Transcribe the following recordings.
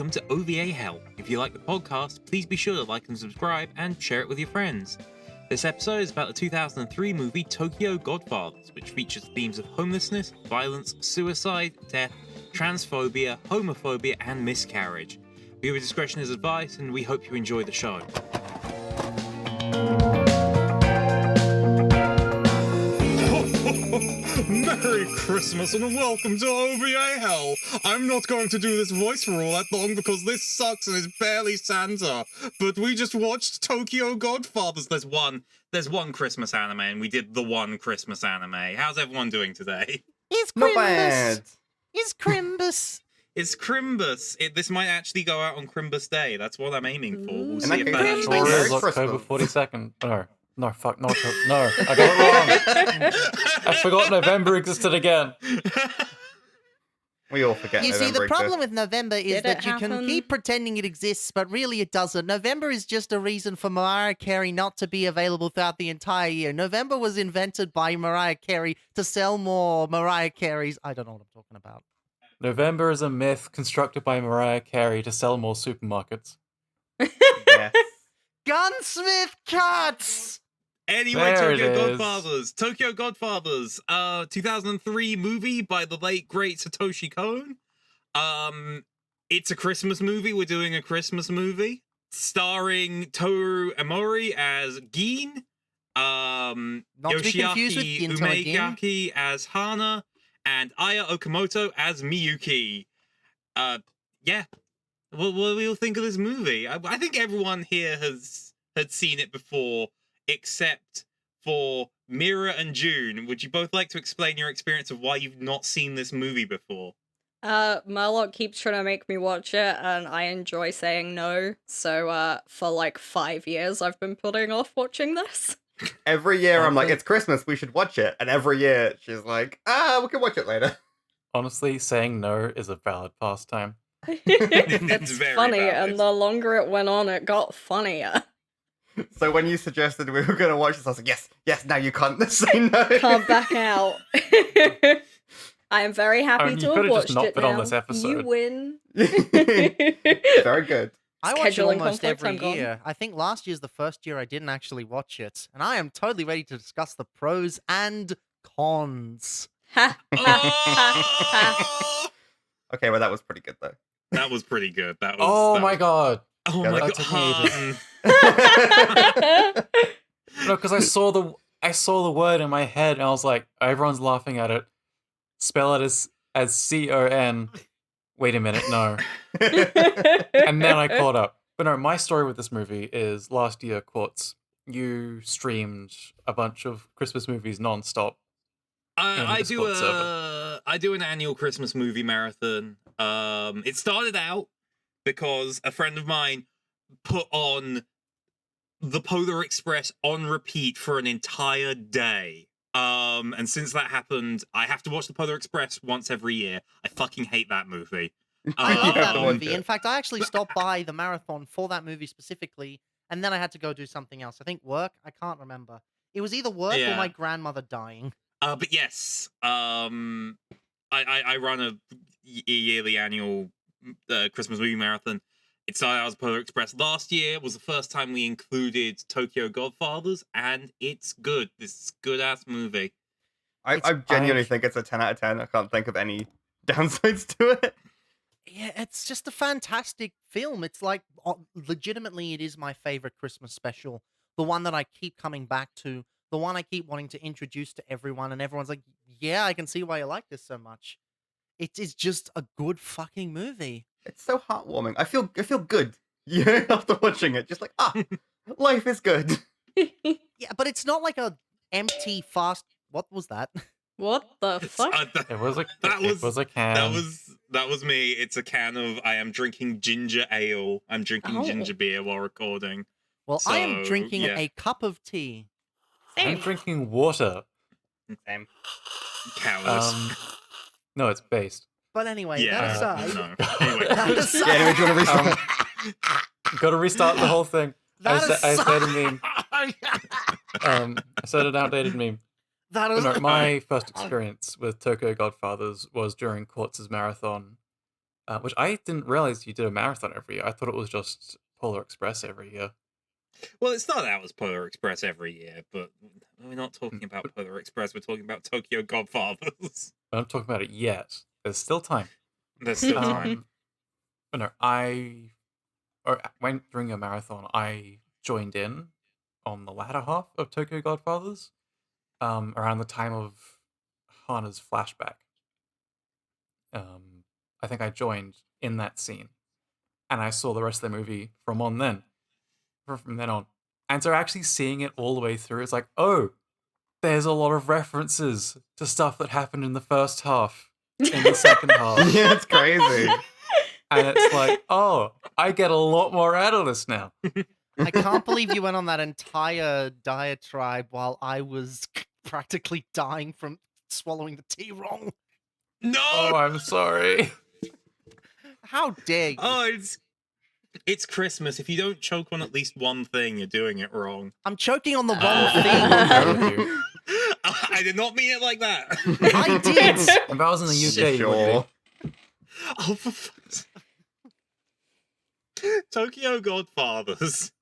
welcome to OVA Hell. If you like the podcast, please be sure to like and subscribe and share it with your friends. This episode is about the 2003 movie Tokyo Godfathers, which features themes of homelessness, violence, suicide, death, transphobia, homophobia, and miscarriage. Viewer discretion is advised, and we hope you enjoy the show. Merry Christmas and welcome to OVA Hell! I'm not going to do this voice for all that long because this sucks and is barely Santa. But we just watched Tokyo Godfathers. There's one Christmas anime, and we did the one Christmas anime. How's everyone doing today? It's Not Crimbus. bad. It's Crimbus. It's Crimbus. This might actually go out on Crimbus Day. That's what I'm aiming for. We'll In see that if case, that Merry actually Christmas. goes. Merry October Christmas. 42nd. No, fuck, no, I got it wrong. I forgot November existed again. We all forget You see, November the problem exists. with November is Did that it you can happen? keep pretending it exists, but really it doesn't. November is just a reason for Mariah Carey not to be available throughout the entire year. November was invented by Mariah Carey to sell more Mariah Careys. I don't know what I'm talking about. November is a myth constructed by Mariah Carey to sell more supermarkets. Yes. Gunsmith Cuts! Anyway, There it Tokyo is. Godfathers. Tokyo Godfathers. 2003 movie by the late great Satoshi Kon. It's a Christmas movie. We're doing a Christmas movie starring Toru Emori as Gin, Not to be confused with Yoshiaki Ginto again. Umegaki as Hana, and Aya Okamoto as Miyuki. Yeah. What do we all think of this movie? I think everyone here had seen it before, except for Mira and June. Would you both like to explain your experience of why you've not seen this movie before? Murloc keeps trying to make me watch it, and I enjoy saying no. So, for like 5 years, I've been putting off watching this. Every year I'm like, Honestly- it's Christmas, we should watch it. And every year she's like, we can watch it later. Honestly, saying no is a valid pastime. It's very funny, valid. and the longer it went on, it got funnier. So when you suggested we were going to watch this, I was like, yes, now you can't say no. Can't back out. I am very happy I mean, to you have could've just watched not it been now. on this You episode. win. Very good. I watch it Scheduling almost conflicts, every I'm gone. year. I think last year's the first year I didn't actually watch it. And I am totally ready to discuss the pros and cons. Ha, ha, ha, ha. Oh! Okay, well, that was pretty good, though. That was pretty good. That was. Oh that my was- god. Oh Yeah, my that god. took me No, because I saw the word in my head and I was like, everyone's laughing at it. Spell it as C-O-N. Wait a minute, no. And then I caught up. But no, my story with this movie is last year, Quartz, you streamed a bunch of Christmas movies non-stop. I do Discord server. I do an annual Christmas movie marathon. It started out because a friend of mine put on the Polar Express on repeat for an entire day. And since that happened, I have to watch the Polar Express once every year. I fucking hate that movie. I love have that to watch movie. it. In fact, I actually stopped by the marathon for that movie specifically, and then I had to go do something else. I think work. I can't remember. It was either work or Yeah. my grandmother dying. But yes, I run a yearly annual Christmas movie marathon. It started out as Polar Express. Last year was the first time we included Tokyo Godfathers, and it's good. This is a good-ass movie. I It's- genuinely think it's a 10 out of 10. I can't think of any downsides to it. Yeah, it's just a fantastic film. It's like legitimately, it is my favorite Christmas special. The one that I keep coming back to. The one I keep wanting to introduce to everyone, and everyone's like, "Yeah, I can see why you like this so much." It is just a good fucking movie. It's so heartwarming. I feel good. Yeah, after watching it, just like life is good. Yeah, but it's not like a empty, fast. What was that? What the fuck? It was a That it was a can. that was me. It's a can of I am drinking ginger ale. I'm drinking Oh. ginger beer while recording. Well, I am So, drinking yeah. a cup of tea. I'm drinking water. Same. Cowards. No, it's based. But anyway, yeah. that aside, No. Anyway. That aside- Yeah, anyway, do you want to restart? Got to restart the whole thing. I that said a meme. I said an outdated meme. That But is no, my first experience with Tokyo Godfathers was during Quartz's marathon which I didn't realize you did a marathon every year. I thought it was just Polar Express every year. Well, it started out as Polar Express every year, but we're not talking about Polar Express. We're talking about Tokyo Godfathers. But I'm talking about it yet. There's still time. There's still time. But no, when during a marathon, I joined in on the latter half of Tokyo Godfathers, around the time of Hana's flashback. I think I joined in that scene, and I saw the rest of the movie from then on. And so actually seeing it all the way through, it's like, oh, there's a lot of references to stuff that happened in the first half, in the second half. Yeah, it's crazy. And it's like, oh, I get a lot more out of this now. I can't believe you went on that entire diatribe while I was practically dying from swallowing the tea wrong. No! Oh, I'm sorry. How dare you? Oh, it's Christmas. If you don't choke on at least one thing, you're doing it wrong. I'm choking on the wrong How thing. dare you. I did not mean it like that. I did. If I was in the UK, you would Sure. Oh, for fuck's Tokyo Godfathers.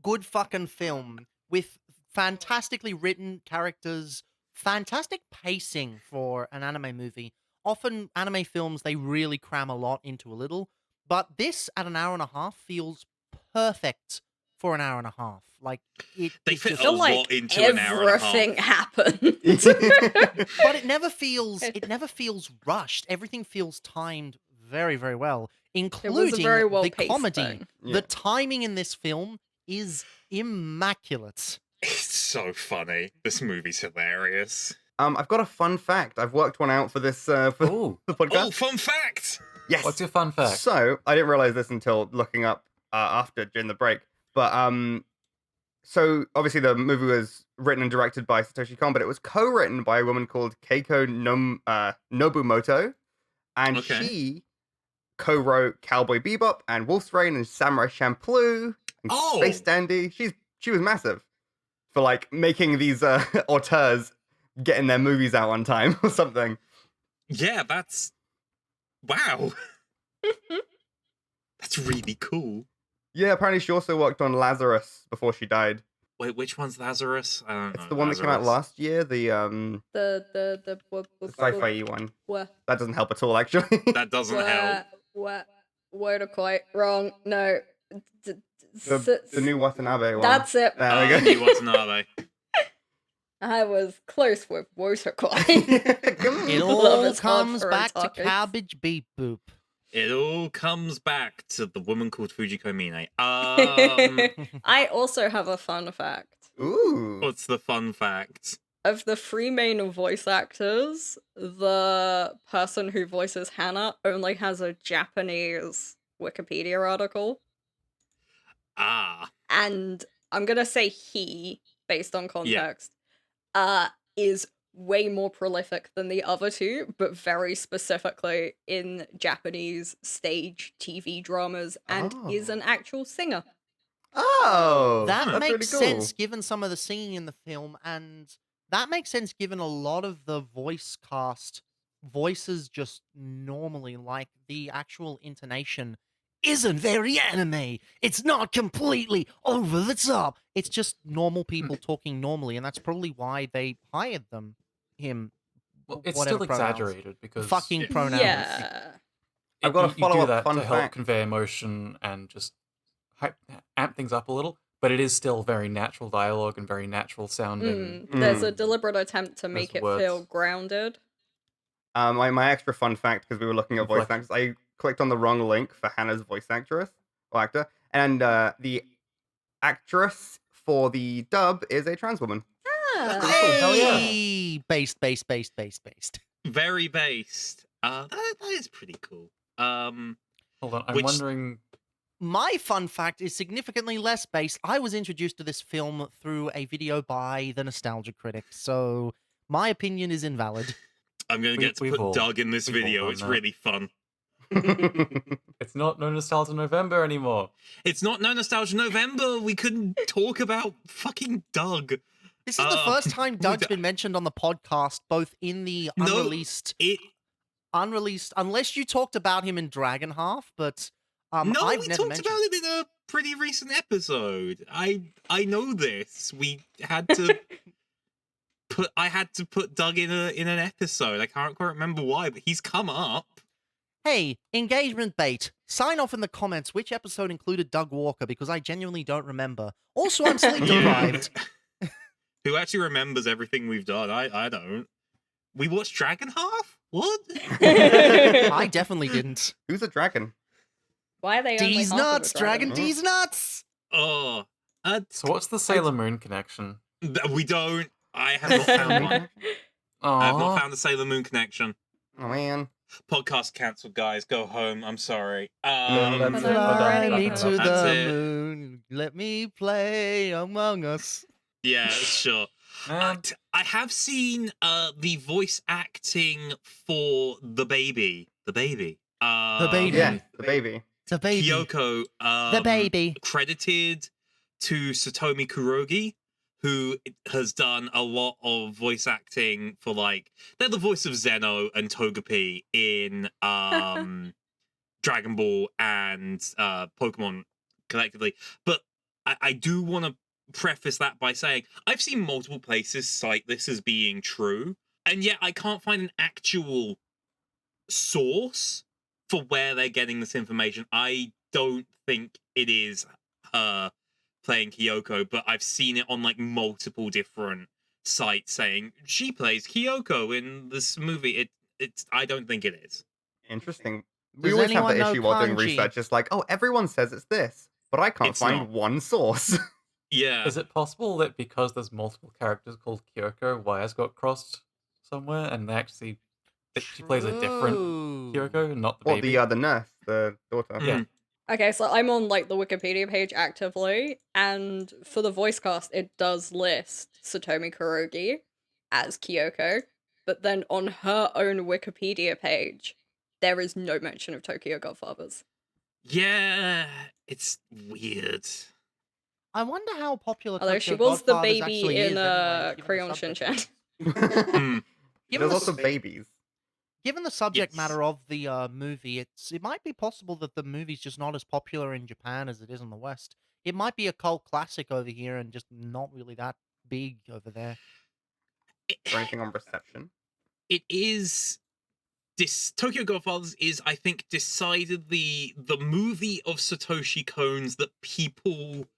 Good fucking film with fantastically written characters, fantastic pacing for an anime movie. Often anime films, they really cram a lot into a little, but this at an hour and a half feels perfect for an hour and a half. Like They it fit just- a feel lot like into an hour and a half. everything happened. but it never feels rushed. Everything feels timed very, very well, including very the well-paced comedy. thing. Yeah. The timing in this film is immaculate. It's so funny. This movie's hilarious. I've got a fun fact. I've worked one out for this for Ooh, the podcast. Oh, fun fact! Yes. what's your fun fact? So I didn't realize this until looking up after during the break. But so obviously the movie was written and directed by Satoshi Kon, but it was co-written by a woman called Keiko Nobumoto, and Okay. she co-wrote Cowboy Bebop and Wolf's Rain and Samurai Champloo and Oh! Space Dandy. She was massive for like making these auteurs getting their movies out on time or something. Yeah, that's... Wow. That's really cool. Yeah, apparently she also worked on Lazarus before she died. Wait, which one's Lazarus? I don't know. It's the one that came out Lazarus. last year, the sci-fi one. What? That doesn't help at all, actually. That doesn't help. What? Word are quite wrong. No. the new Watanabe one. That's it. There we go. He was Nave. I was close with Wotakoi. Come It on. Love all is hard comes for back to otakus. cabbage beep boop. It all comes back to the woman called Fujiko Mine. I also have a fun fact. Ooh. What's the fun fact? Of the three main voice actors, the person who voices Hannah only has a Japanese Wikipedia article. Ah. And I'm gonna say he, based on context, is way more prolific than the other two, but very specifically in Japanese stage TV dramas, and is an actual singer. Oh, That that's makes really cool. sense given some of the singing in the film, and that makes sense given a lot of the voice cast voices just normally, like the actual intonation isn't very anime. It's not completely over the top. It's just normal people talking normally, and that's probably why they hired him. Well, it's whatever still pronouns. exaggerated because Fucking Yeah. pronouns. Yeah. I've got a you do follow-up that fun to help fact. convey emotion and just amp things up a little, but it is still very natural dialogue and very natural sounding. There's a deliberate attempt to make it words. feel grounded. My extra fun fact, because we were looking at voice Reflect. actors, I clicked on the wrong link for Hannah's voice actress or actor, and the actress for the dub is a trans woman. Ah. Hell yeah. Hey, based. Very based. That is pretty cool. Hold on, I'm Which- wondering. My fun fact is significantly less based. I was introduced to this film through a video by the Nostalgia Critic, so my opinion is invalid. I'm gonna get to we've put all- Doug in this we've all video. done It's that. really fun. It's not No Nostalgia November anymore. It's not No Nostalgia November. We couldn't talk about fucking Doug. This is the first time we Doug's d- been mentioned on the podcast, both in the No. unreleased. It unreleased, unless you talked about him in Dragon Half, but No, I've we never talked mentioned. about it in a pretty recent episode. I know this. We had to put Doug in an episode. I can't quite remember why, but he's come up. Hey, engagement bait. Sign off in the comments which episode included Doug Walker, because I genuinely don't remember. Also, I'm sleep deprived. Who actually remembers everything we've done? I don't. We watched Dragon Half? What? I definitely didn't. Who's a dragon? Why are they only D's half of a nuts, Dragon dragon? D's nuts. Oh, So what's the Sailor Moon connection? we don't. I have not found one. I have not Aww. found the Sailor Moon connection. Oh man. Podcast cancelled, guys. Go home. I'm sorry. that's it. Fly We're me done. to That's the it. moon. Let me play Among Us. Yeah, sure. Man, I have seen the voice acting for the baby. The baby. The baby. Yeah, the baby. The baby. Kyoko. The baby. Credited to Satomi Kurogi, who has done a lot of voice acting for, like, they're the voice of Zeno and Togepi in Dragon Ball and Pokemon collectively. But I do want to preface that by saying I've seen multiple places cite this as being true, and yet I can't find an actual source for where they're getting this information. I don't think it is her playing Kyoko, but I've seen it on like multiple different sites saying she plays Kyoko in this movie. It's I don't think it is. Interesting. We Does always have anyone the know issue while doing kanji? research. It's like, oh, everyone says it's this, but I can't It's find not. one source. Yeah. is it possible that because there's multiple characters called Kyoko, wires got crossed somewhere, and they actually she plays a different True. Kyoko, not the What, baby? the nurse, the daughter? Mm. Yeah. Okay, so I'm on like the Wikipedia page actively, and for the voice cast, it does list Satomi Kurogi as Kyoko, but then on her own Wikipedia page, there is no mention of Tokyo Godfathers. Yeah, it's weird. I wonder how popular. Although Tokyo she was the Godfathers baby actually in is anyway, given the Crayon subject Shin-chan. Mm. Given There's the lots of babies. Given the subject Yes. matter of the movie, it might be possible that the movie's just not as popular in Japan as it is in the West. It might be a cult classic over here and just not really that big over there. Or anything on reception. It is this Tokyo Godfathers is, I think, decidedly the movie of Satoshi Kon's that people,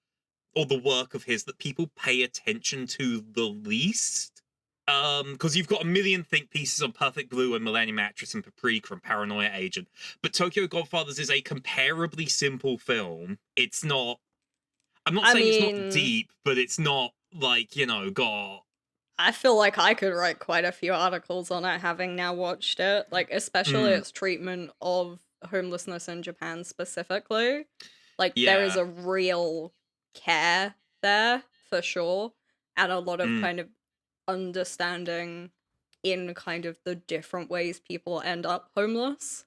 or the work of his that people pay attention to the least. Because you've got a million think pieces on Perfect Blue and Millennium Actress and Paprika and Paranoia Agent, but Tokyo Godfathers is a comparably simple film. It's not. I'm not saying it's mean- not deep, but it's not like, got. I feel like I could write quite a few articles on it, having now watched it. Like, especially its treatment of homelessness in Japan specifically. Like, there is Yeah. a real care there, for sure. And a lot of kind of understanding in kind of the different ways people end up homeless.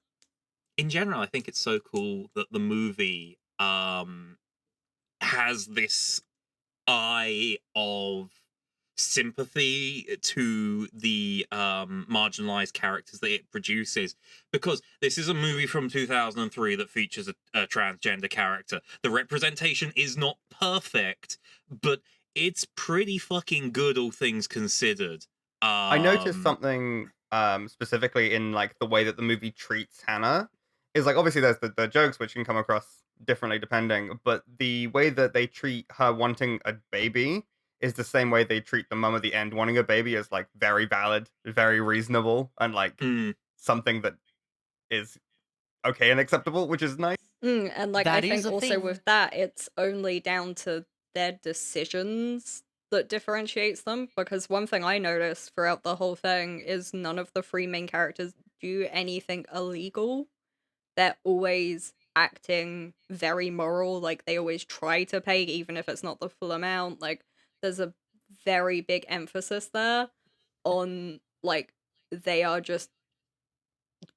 In general, I think it's so cool that the movie has this eye of sympathy to the marginalized characters that it produces, because this is a movie from 2003 that features a transgender character. The representation is not perfect, but it's pretty fucking good, all things considered. I noticed something specifically in like the way that the movie treats Hannah. Is like, obviously there's the jokes which can come across differently depending, but the way that they treat her wanting a baby is the same way they treat the mum at the end wanting a baby as like very valid, very reasonable, and like something that is okay and acceptable, which is nice. And like, That I is think a also thing. with that, it's only down to their decisions that differentiates them, because one thing I noticed throughout the whole thing is none of the three main characters do anything illegal. They're always acting very moral, like they always try to pay even if it's not the full amount. Like, there's a very big emphasis there on like they are just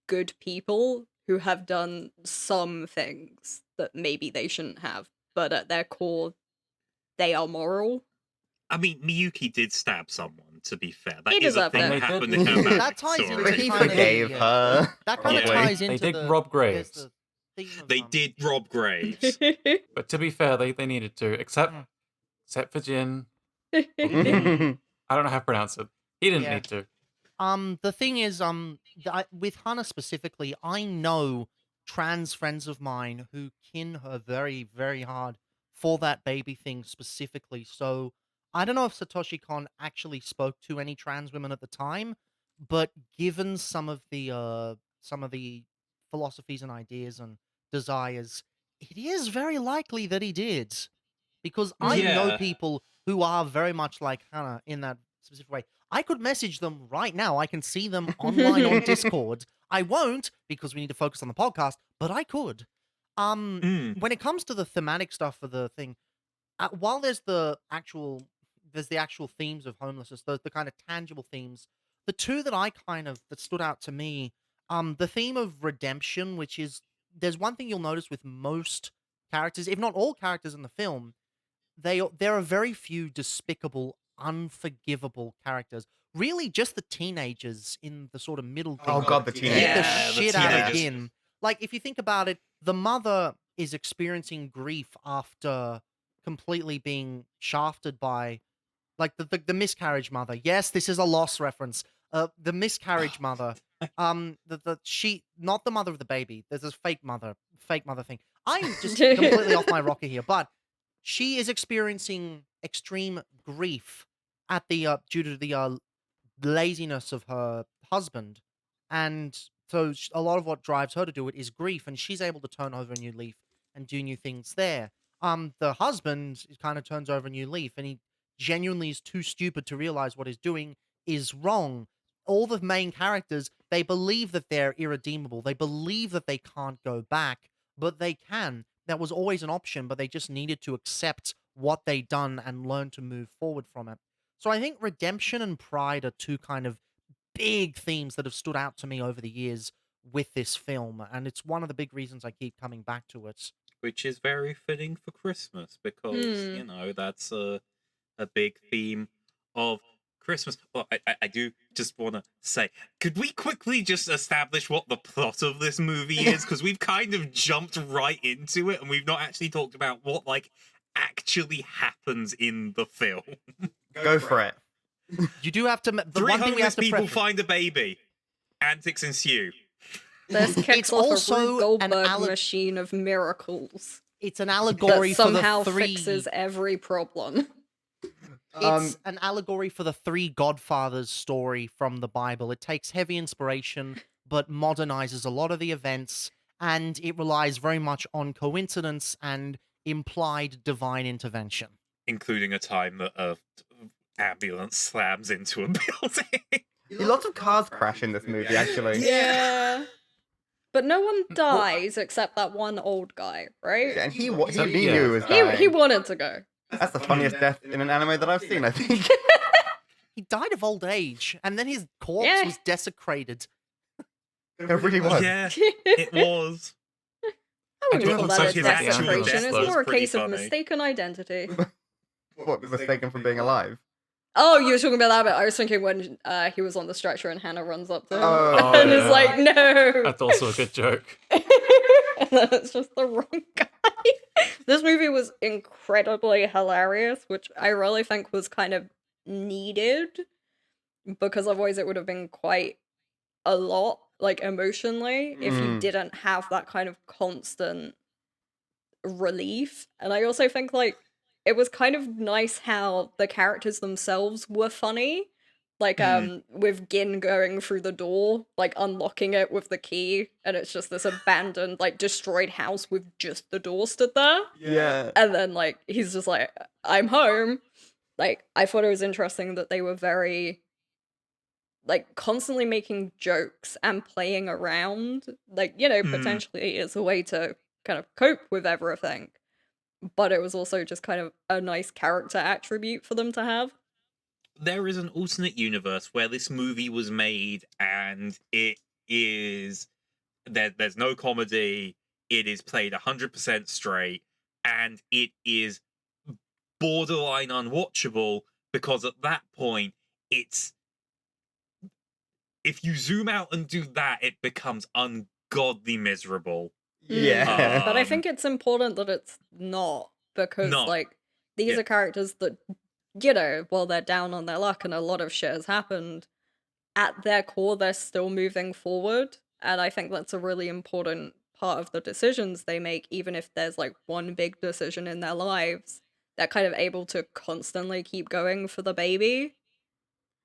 good people who have done some things that maybe they shouldn't have, but at their core they are moral. I mean, Miyuki did stab someone, to be fair. That He is a deserved thing it. that They happened did. in her That marriage ties into story. But he kind of forgave the, her. that kind of Yeah. ties They into did the, rob I guess graves. the theme of, They did rob graves. But to be fair, they needed to, except for Jin. I don't know how to pronounce it. He didn't Yeah. need to. The thing is, with Hannah specifically, I know trans friends of mine who kin her very, very hard for that baby thing specifically. So I don't know if Satoshi Kon actually spoke to any trans women at the time, but given some of the philosophies and ideas and desires, it is very likely that he did. Because I know Yeah. people who are very much like Hannah in that specific way. I could message them right now. I can see them online on Discord. I won't because we need to focus on the podcast, but I could. Mm. When it comes to the thematic stuff for the thing, while there's the actual themes of homelessness, the kind of tangible themes, the two that that stood out to me, the theme of redemption, which is there's one thing you'll notice with most characters, if not all characters in the film, there are very few despicable, unforgivable characters. Really, just the teenagers in the sort of middle thing. Oh god, the Hit teenagers. the Yeah, the shit out of teenagers. Gin. Like, if you think about it, the mother is experiencing grief after completely being shafted by, like, the miscarriage mother. Yes, this is a Lost reference. The miscarriage mother. She, not the mother of the baby. There's this fake mother thing. I'm just completely off my rocker here, but she is experiencing extreme grief at the due to the laziness of her husband, and so a lot of what drives her to do it is grief, and she's able to turn over a new leaf and do new things there. The husband kind of turns over a new leaf, and he genuinely is too stupid to realize what he's doing is wrong. All the main characters, they believe that they're irredeemable. They believe that they can't go back, but they can. That was always an option, but they just needed to accept what they'd done and learn to move forward from it. So I think redemption and pride are two kind of big themes that have stood out to me over the years with this film, and it's one of the big reasons I keep coming back to it. Which is very fitting for Christmas because, Hmm. you know, that's a big theme of Christmas. Well, I do just want to say, could we quickly just establish what the plot of this movie is? Because we've kind of jumped right into it and we've not actually talked about what, like, actually happens in the film. Go for it. You do have to. The Three one thing we have homeless to people preface, find a baby. Antics ensue. This kicks It's off also a an Rube Goldberg alle- machine of miracles it's an that allegory for somehow the three. fixes every problem. It's an allegory for the three Godfathers story from the Bible. It takes heavy inspiration, but modernizes a lot of the events, and it relies very much on coincidence and implied divine intervention. Including a time that a ambulance slams into a building. Lots of cars crash in this movie, actually. Yeah. But no one dies except that one old guy, right? And he So, knew yeah. he was He dying. wanted to go. That's the funniest death in an anime that I've seen, I think. He died of old age, and then his corpse Yeah. was desecrated. It really was. Yeah, it was. I wouldn't do call have that a his actual desecration. death It's was more a pretty case of funny. mistaken identity. What, mistaken from being alive? Oh, you were talking about that bit. I was thinking when he was on the stretcher and Hannah runs up to him Oh, and is yeah. like, no. That's also a good joke. And then it's just the wrong guy. This movie was incredibly hilarious, which I really think was kind of needed because otherwise it would have been quite a lot, like emotionally, if you Mm. didn't have that kind of constant relief. And I also think, like, it was kind of nice how the characters themselves were funny. Like, with Gin going through the door, like, unlocking it with the key, and it's just this abandoned, like, destroyed house with just the door stood there. Yeah. And then, like, he's just like, I'm home. Like, I thought it was interesting that they were very, like, constantly making jokes and playing around. Like, you know, Mm. potentially it's a way to kind of cope with everything. But it was also just kind of a nice character attribute for them to have. There is an alternate universe where this movie was made and it is there's no comedy, it is played 100% straight, and it is borderline unwatchable because at that point it's if you zoom out and do that, it becomes ungodly miserable. Yeah. But I Um, think it's important that it's not, because No. like these Yeah. are characters that, you know, while they're down on their luck and a lot of shit has happened, at their core they're still moving forward, and I think that's a really important part of the decisions they make. Even if there's like one big decision in their lives, they're kind of able to constantly keep going for the baby.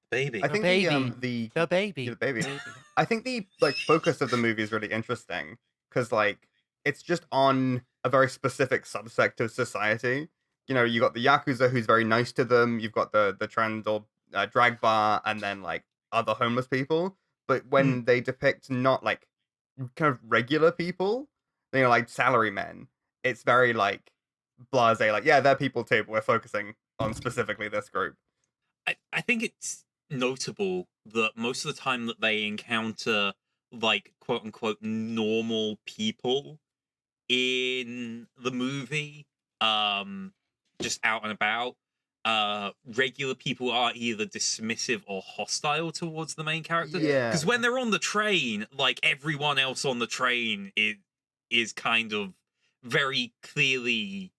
baby. I The think baby. the The baby. yeah, the baby. Baby. I think the like focus of the movie is really interesting because like it's just on a very specific subsect of society. You know, you got the yakuza who's very nice to them. You've got the trans or drag bar, and then like other homeless people. But when they depict not like kind of regular people, you know, like salary men, it's very like blasé. Like, yeah, they're people too, but we're focusing on specifically this group. I think it's notable that most of the time that they encounter like quote unquote normal people in the movie, just out and about, regular people are either dismissive or hostile towards the main character. Yeah. Because when they're on the train, like everyone else on the train is kind of very clearly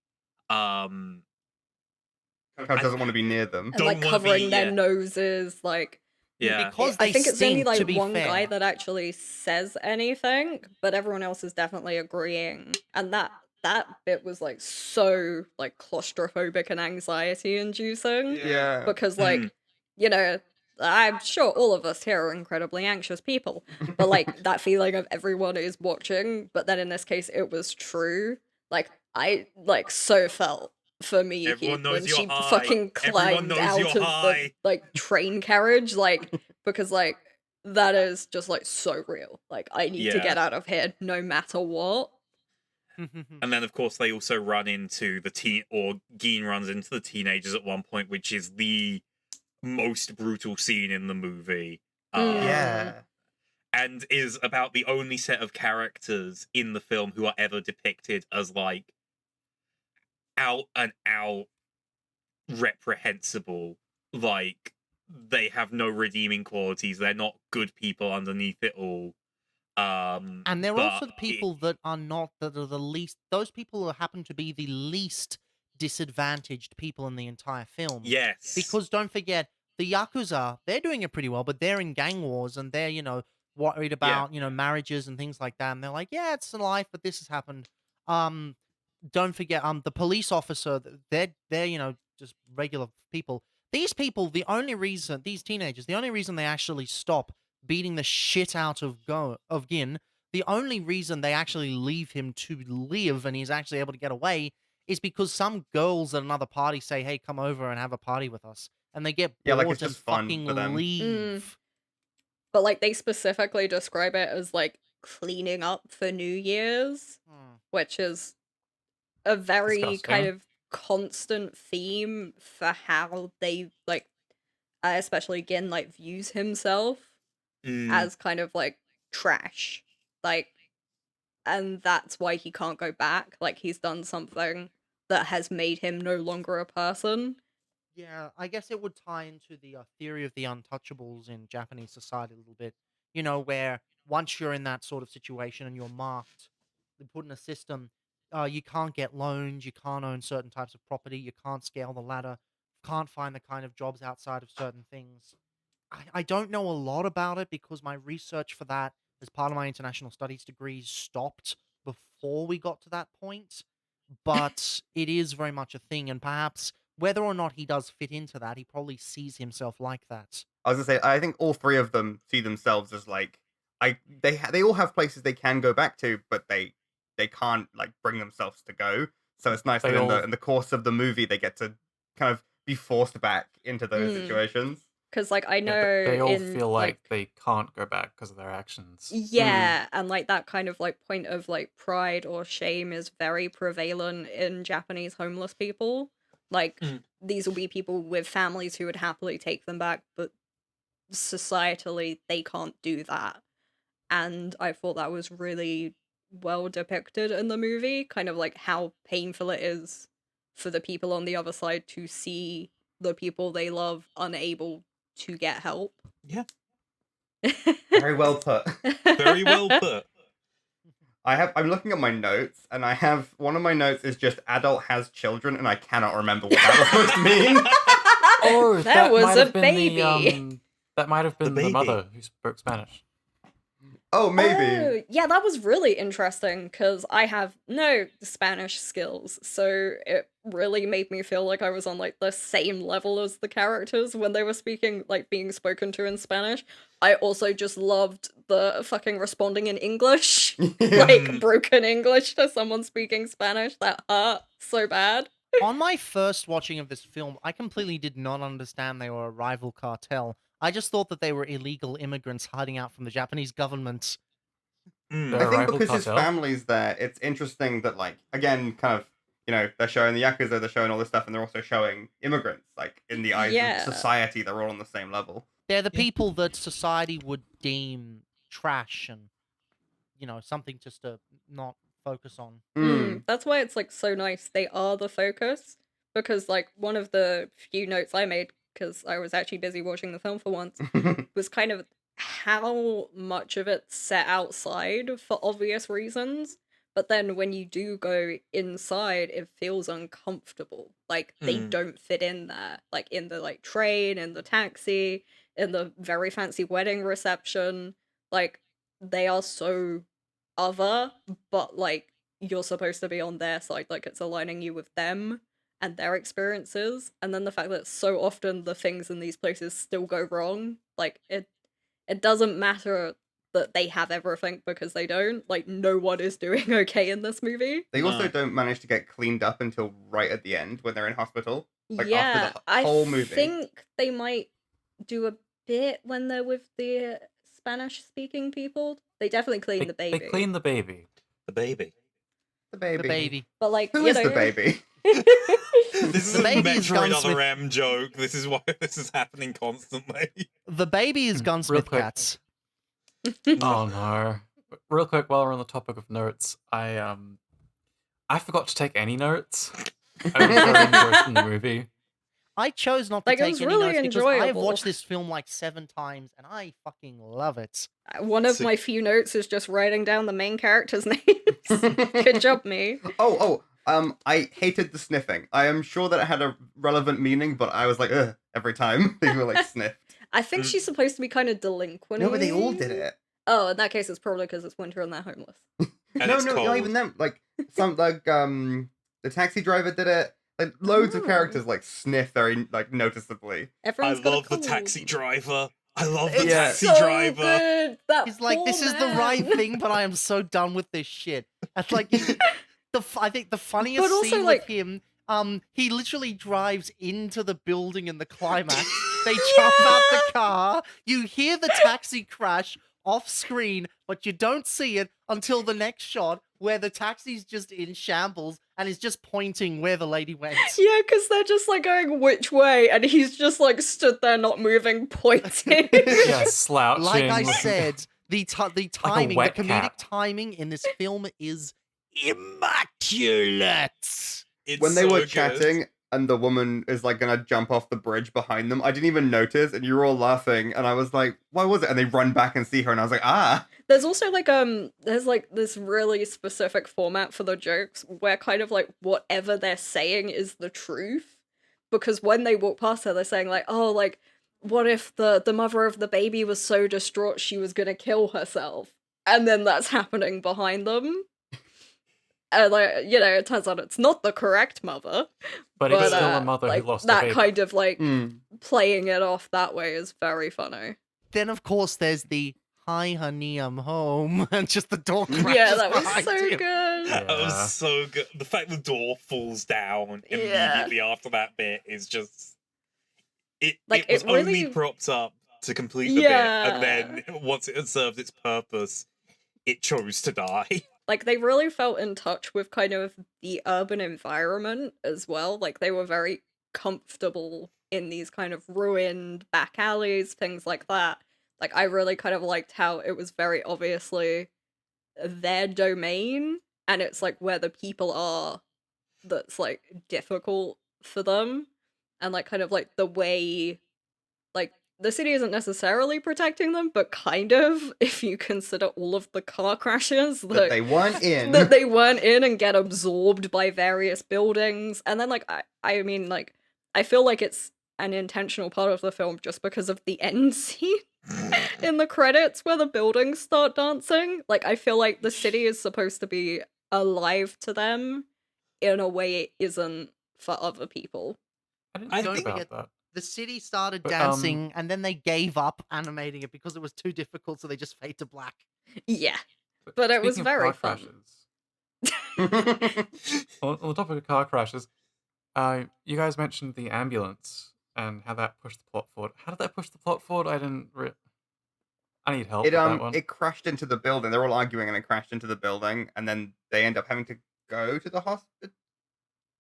Kind of doesn't want to be near them. And Don't like wanna covering be- their yeah. noses, like yeah. Because I they think it's only stink, to like be one guy fair. that actually says anything, but everyone else is definitely agreeing. And that bit was like so like claustrophobic and anxiety inducing. Yeah. Because like, you know, I'm sure all of us here are incredibly anxious people, but like that feeling of everyone is watching, but then in this case it was true. Like I like so felt for Miyuki Everyone knows when you're she high. fucking Everyone climbed knows out you're of the high. like train carriage, like because like that is just like so real. Like I need to Yeah. get out of here no matter what. And then, of course, they also run into Geen runs into the teenagers at one point, which is the most brutal scene in the movie. Yeah. And is about the only set of characters in the film who are ever depicted as, like, out and out reprehensible. Like, they have no redeeming qualities. They're not good people underneath it all. And they're also the people that are the least. Those people who happen to be the least disadvantaged people in the entire film. Yes. Because don't forget, the Yakuza, they're doing it pretty well, but they're in gang wars and they're, worried about, marriages and things like that. And they're like, yeah, it's life, but this has happened. Don't forget, the police officer, they're, just regular people. These people, these teenagers, the only reason they actually stop beating the shit out of Gin, the only reason they actually leave him to live and he's actually able to get away is because some girls at another party say, hey, come over and have a party with us. And they get Yeah, bored like, it's and just fun fucking for them. leave. But like they specifically describe it as like cleaning up for New Year's, which is a very Disgusting. kind of constant theme for how they like especially Gin like views himself as kind of like trash, like, and that's why he can't go back. Like he's done something that has made him no longer a person. Yeah, I guess it would tie into the theory of the untouchables in Japanese society a little bit. Where once you're in that sort of situation and you're marked, they put in a system, you can't get loans, you can't own certain types of property, you can't scale the ladder, can't find the kind of jobs outside of certain things. I don't know a lot about it because my research for that as part of my international studies degree stopped before we got to that point. But it is very much a thing, and perhaps whether or not he does fit into that, he probably sees himself like that. I was gonna say, I think all three of them see themselves as like, they all have places they can go back to, but they can't like bring themselves to go. So it's nice They that all- in the course of the movie they get to kind of be forced back into those situations. Because like I Yeah, know they all in feel like they can't go back because of their actions. yeah, and like that kind of like point of like pride or shame is very prevalent in Japanese homeless people. Like these will be people with families who would happily take them back, but societally they can't do that. And I thought that was really well depicted in the movie, kind of like how painful it is for the people on the other side to see the people they love unable to get help. Yeah. Very well put. Very well put. I'm looking at my notes, and I have one of my notes is just adult has children, and I cannot remember what that was supposed to mean. Oh, That was might a have been baby. That might have been the baby. mother who spoke Spanish. Oh, maybe. Oh, yeah, that was really interesting because I have no Spanish skills, so it really made me feel like I was on like the same level as the characters when they were speaking, like being spoken to in Spanish. I also just loved the fucking responding in English, like broken English to someone speaking Spanish. That hurt so bad. On my first watching of this film, I completely did not understand they were a rival cartel. I just thought that they were illegal immigrants hiding out from the Japanese government. They're I a think rival because his cartel. family's there, it's interesting that, like, again, kind of, they're showing the Yakuza, they're showing all this stuff, and they're also showing immigrants. Like, in the eyes Yeah. of society, they're all on the same level. They're the people that society would deem trash and, something just to not focus on. That's why it's like so nice. They are the focus because like one of the few notes I made because I was actually busy watching the film for once was kind of how much of it's set outside for obvious reasons. But then when you do go inside, it feels uncomfortable. Like they don't fit in there. Like in the like train, in the taxi, in the very fancy wedding reception. Like they are so other, but like you're supposed to be on their side. Like it's aligning you with them and their experiences. And then the fact that so often the things in these places still go wrong. Like it doesn't matter that they have everything because they don't. Like, no one is doing okay in this movie. They also No. don't manage to get cleaned up until right at the end when they're in hospital. Like, yeah, after the whole I movie. think they might do a bit when they're with the Spanish-speaking people. They definitely clean the baby. They clean the baby. The baby. The baby. The baby. But like, Who you is know, the baby? This is The a baby is Metroid Gunsmith. Other M joke. This is why this is happening constantly. The baby is Real Gunsmith quick. Cats. Oh no! Real quick, while we're on the topic of notes, I forgot to take any notes. I was very engrossed in the movie. I chose not to Like, it take was any really notes because I have enjoyable. watched this film like 7 times and I fucking love it. one of So- my few notes is just writing down the main characters' names. Good job, me. I hated the sniffing. I am sure that it had a relevant meaning, but I was like, ugh, every time they were like sniffed. I think she's supposed to be kind of delinquent. No, but they all did it. Oh, in that case, it's probably because it's winter and they're homeless. And No, it's not cold. even them. Like the taxi driver did it. Like loads of Oh. characters like sniff very like noticeably. I Everyone's got a love the cold. taxi driver. I love the It's Yeah. taxi so driver. good. That He's like, poor this is the right man. thing, but I am so done with this shit. That's like, I think the funniest But also, scene like- with him, he literally drives into the building in the climax. They jump out the car. You hear the taxi crash off screen, but you don't see it until the next shot where the taxi's just in shambles and is just pointing where the lady went. Yeah, because they're just like going which way, and he's just like stood there not moving, pointing. Yeah, slouching. Like I said, the timing, the wet comedic cat. timing in this film is immaculate. It's When they so were good. chatting and the woman is like gonna jump off the bridge behind them, I didn't even notice, and you were all laughing, and I was like, "Why was it?" And they run back and see her, and I was like, "Ah." There's also like there's like this really specific format for the jokes where kind of like whatever they're saying is the truth. Because when they walk past her, they're saying like, oh, like, what if the mother of the baby was so distraught she was gonna kill herself? And then that's happening behind them. And like, it turns out it's not the correct mother. But it's still uh, a mother like, who lost that a baby. kind of like Mm. playing it off that way is very funny. Then, of course, there's the "Hi, honey, I'm home," and just the door crashes Yeah, that was behind so him. good. That Yeah. was so good. The fact the door falls down Yeah. immediately after that bit is just it Like, was it really- only propped up to complete the Yeah. bit, and then once it had served its purpose, it chose to die. Like, they really felt in touch with kind of the urban environment as well. Like, they were very comfortable in these kind of ruined back alleys, things like that. Like, I really kind of liked how it was very obviously their domain, and it's like where the people are that's like difficult for them. And like kind of like the way like the city isn't necessarily protecting them, but kind of, if you consider all of the car crashes That they weren't in. that they weren't in and get absorbed by various buildings. And then, like, I mean, like, I feel like it's an intentional part of the film just because of the end scene in the credits where the buildings start dancing. Like, I feel like the city is supposed to be alive to them in a way it isn't for other people. I didn't I think think about it- that. The city started But, dancing, and then they gave up animating it because it was too difficult, so they just fade to black. Yeah. But it was speaking of very car fun. crashes, on the topic of car crashes, you guys mentioned the ambulance and how that pushed the plot forward. How did that push the plot forward? I need help It with that one. it crashed into the building. They're all arguing, and it crashed into the building, and then they end up having to go to the hospital.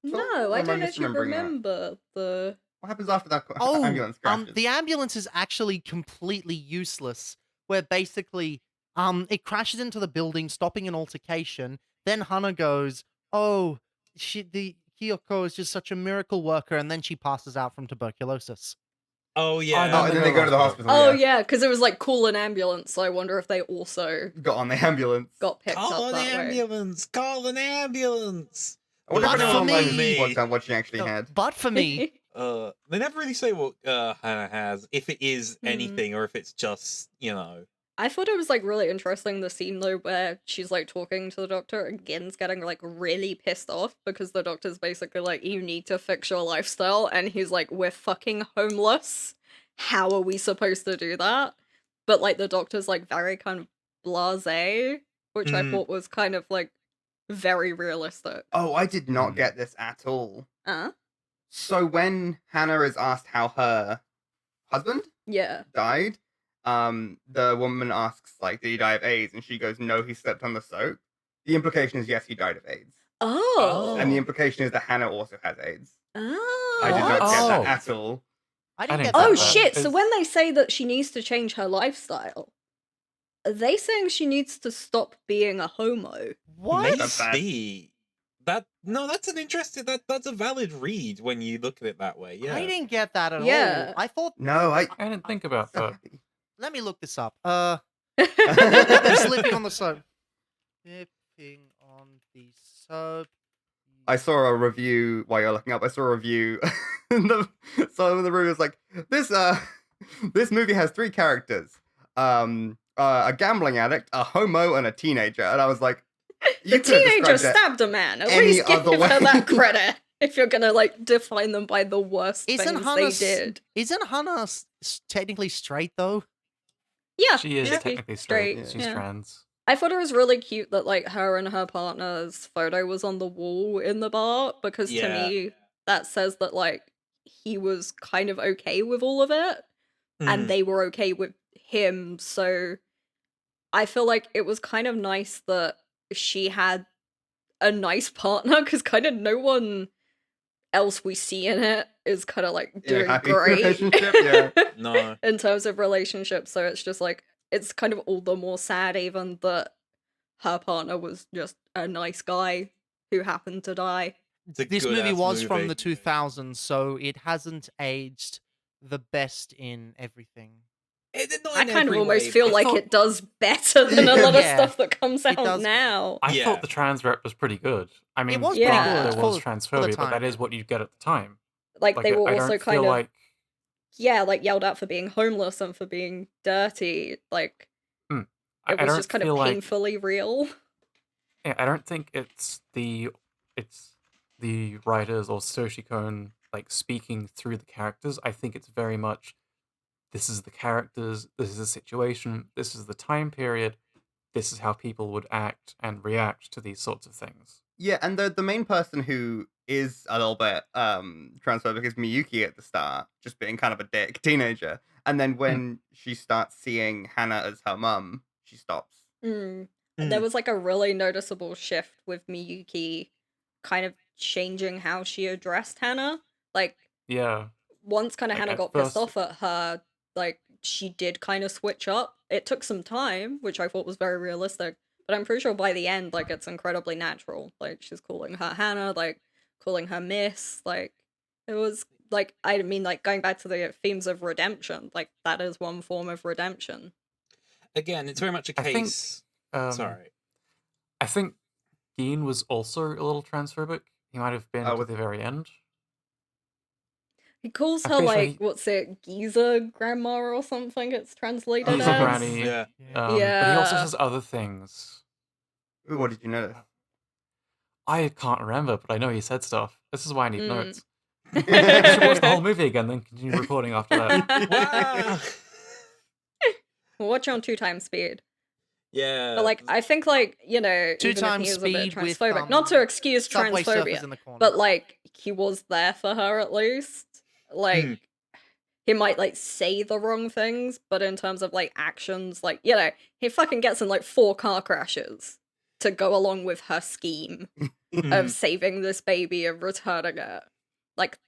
No, Or I am I don't actually misremembering that? remember the. What happens after that Oh, ambulance crashes? the ambulance is actually completely useless. Where basically, it crashes into the building, stopping an altercation. Then Hana goes, "Oh, the Kyoko is just such a miracle worker," and then she passes out from tuberculosis. Oh yeah. Oh, and then they go to the hospital. Oh yeah. yeah, because it was like call an ambulance. So I wonder if they also Got on the ambulance. got picked Call up an that way. ambulance! Call an ambulance! I wonder if But anyone for online me- has worked out what she actually had. But for me, They never really say what Hannah has, if it is Hmm. anything or if it's just, you know. I thought it was like really interesting the scene though where she's like talking to the doctor and Gin's getting like really pissed off because the doctor's basically like, you need to fix your lifestyle, and he's like, we're fucking homeless. How are we supposed to do that? But like the doctor's like very kind of blasé, which I Mm. thought was kind of like very realistic. Oh, I did not get this at all. Uh? So when Hannah is asked how her husband Yeah. died, the woman asks, like, did he die of AIDS? And she goes, no, he slept on the soap. The implication is, yes, he died of AIDS. Oh. And the implication is that Hannah also has AIDS. Oh. I did not get Oh. that at all. I I didn't didn't get Oh that. that. shit, so It's- when they say that she needs to change her lifestyle, are they saying she needs to stop being a homo? What? That's bad. Maybe. That's an interesting that's a valid read when you look at it that way, yeah. I didn't get that at Yeah. all. I thought. No, I I didn't think about so that. happy. Let me look this up. They're slipping on the soap. Slipping on the soap. I saw a review while you're looking up. I saw a review. Some of the review was like, this movie has 3 characters. A gambling addict, a homo, and a teenager. And I was like, The you could have teenager described it stabbed a man. At any least give other her way. that credit. If you're gonna like define them by the worst Isn't things Hannah they s- did. Isn't Hannah technically straight though? Yeah, She is yeah, technically straight. straight, She's yeah. trans. I thought it was really cute that like her and her partner's photo was on the wall in the bar, because to Yeah. me that says that like he was kind of okay with all of it and Mm. they were okay with him. So I feel like it was kind of nice that she had a nice partner, because kind of no one else we see in it is kind of like in a doing happy great relationship. Yeah. No. in terms of relationships. So it's just like, it's kind of all the more sad even that her partner was just a nice guy who happened to die. It's a This movie good-ass was from movie. the 2000s, so it hasn't aged the best in everything. Not I in kind of every almost way, feel but- like thought- it does better than a lot of Yeah, stuff that comes it out does. now. I Yeah. thought the trans rep was pretty good. I mean, was pretty granted, good there for was the transphobia, but that time. is what you get at the time. Like Like, they were I also don't kind feel of like yeah, like yelled out for being homeless and for being dirty. Like I it was don't just kind feel of like painfully real. yeah, I don't think it's the writers or Saoirse Cohn like speaking through the characters. I think it's very much this is the characters, this is the situation, this is the time period, this is how people would act and react to these sorts of things. Yeah, and the main person who is a little bit transphobic is Miyuki at the start, just being kind of a dick teenager. And then when she starts seeing Hannah as her mum, she stops. Mm. Mm. There was like a really noticeable shift with Miyuki kind of changing how she addressed Hannah. Like Yeah. once kind of Like, Hannah at got pissed first- off at her, like she did kind of switch up. It took some time, which I thought was very realistic, but I'm pretty sure by the end, like it's incredibly natural. Like she's calling her Hannah, like calling her Miss, like it was like, I mean, like, going back to the themes of redemption, like, that is one form of redemption. Again, it's very much a I think, case. um, Sorry. I think Geen was also a little transphobic. He might have been to with the very end. He calls I'm her, pretty sure like, what's it, Giza grandma or something it's translated He's a as? granny. Yeah. But he also Yeah. says other things. Ooh, what did you notice? I can't remember, but I know he said stuff. This is why I need Mm. notes. We should watch the whole movie again, then continue recording after that. Wow. We'll watch it on 2x speed. Yeah. But, like, I think, like, you know, Two even if times he is a bit speed with, transphobic, not to excuse Subway surfers transphobia, in the corner. but, like, he was there for her at least. Like, Mm. he might, like, say the wrong things, but in terms of, like, actions, like, you know, he fucking gets in, like, 4 car crashes to go along with her scheme of saving this baby and returning it. Like,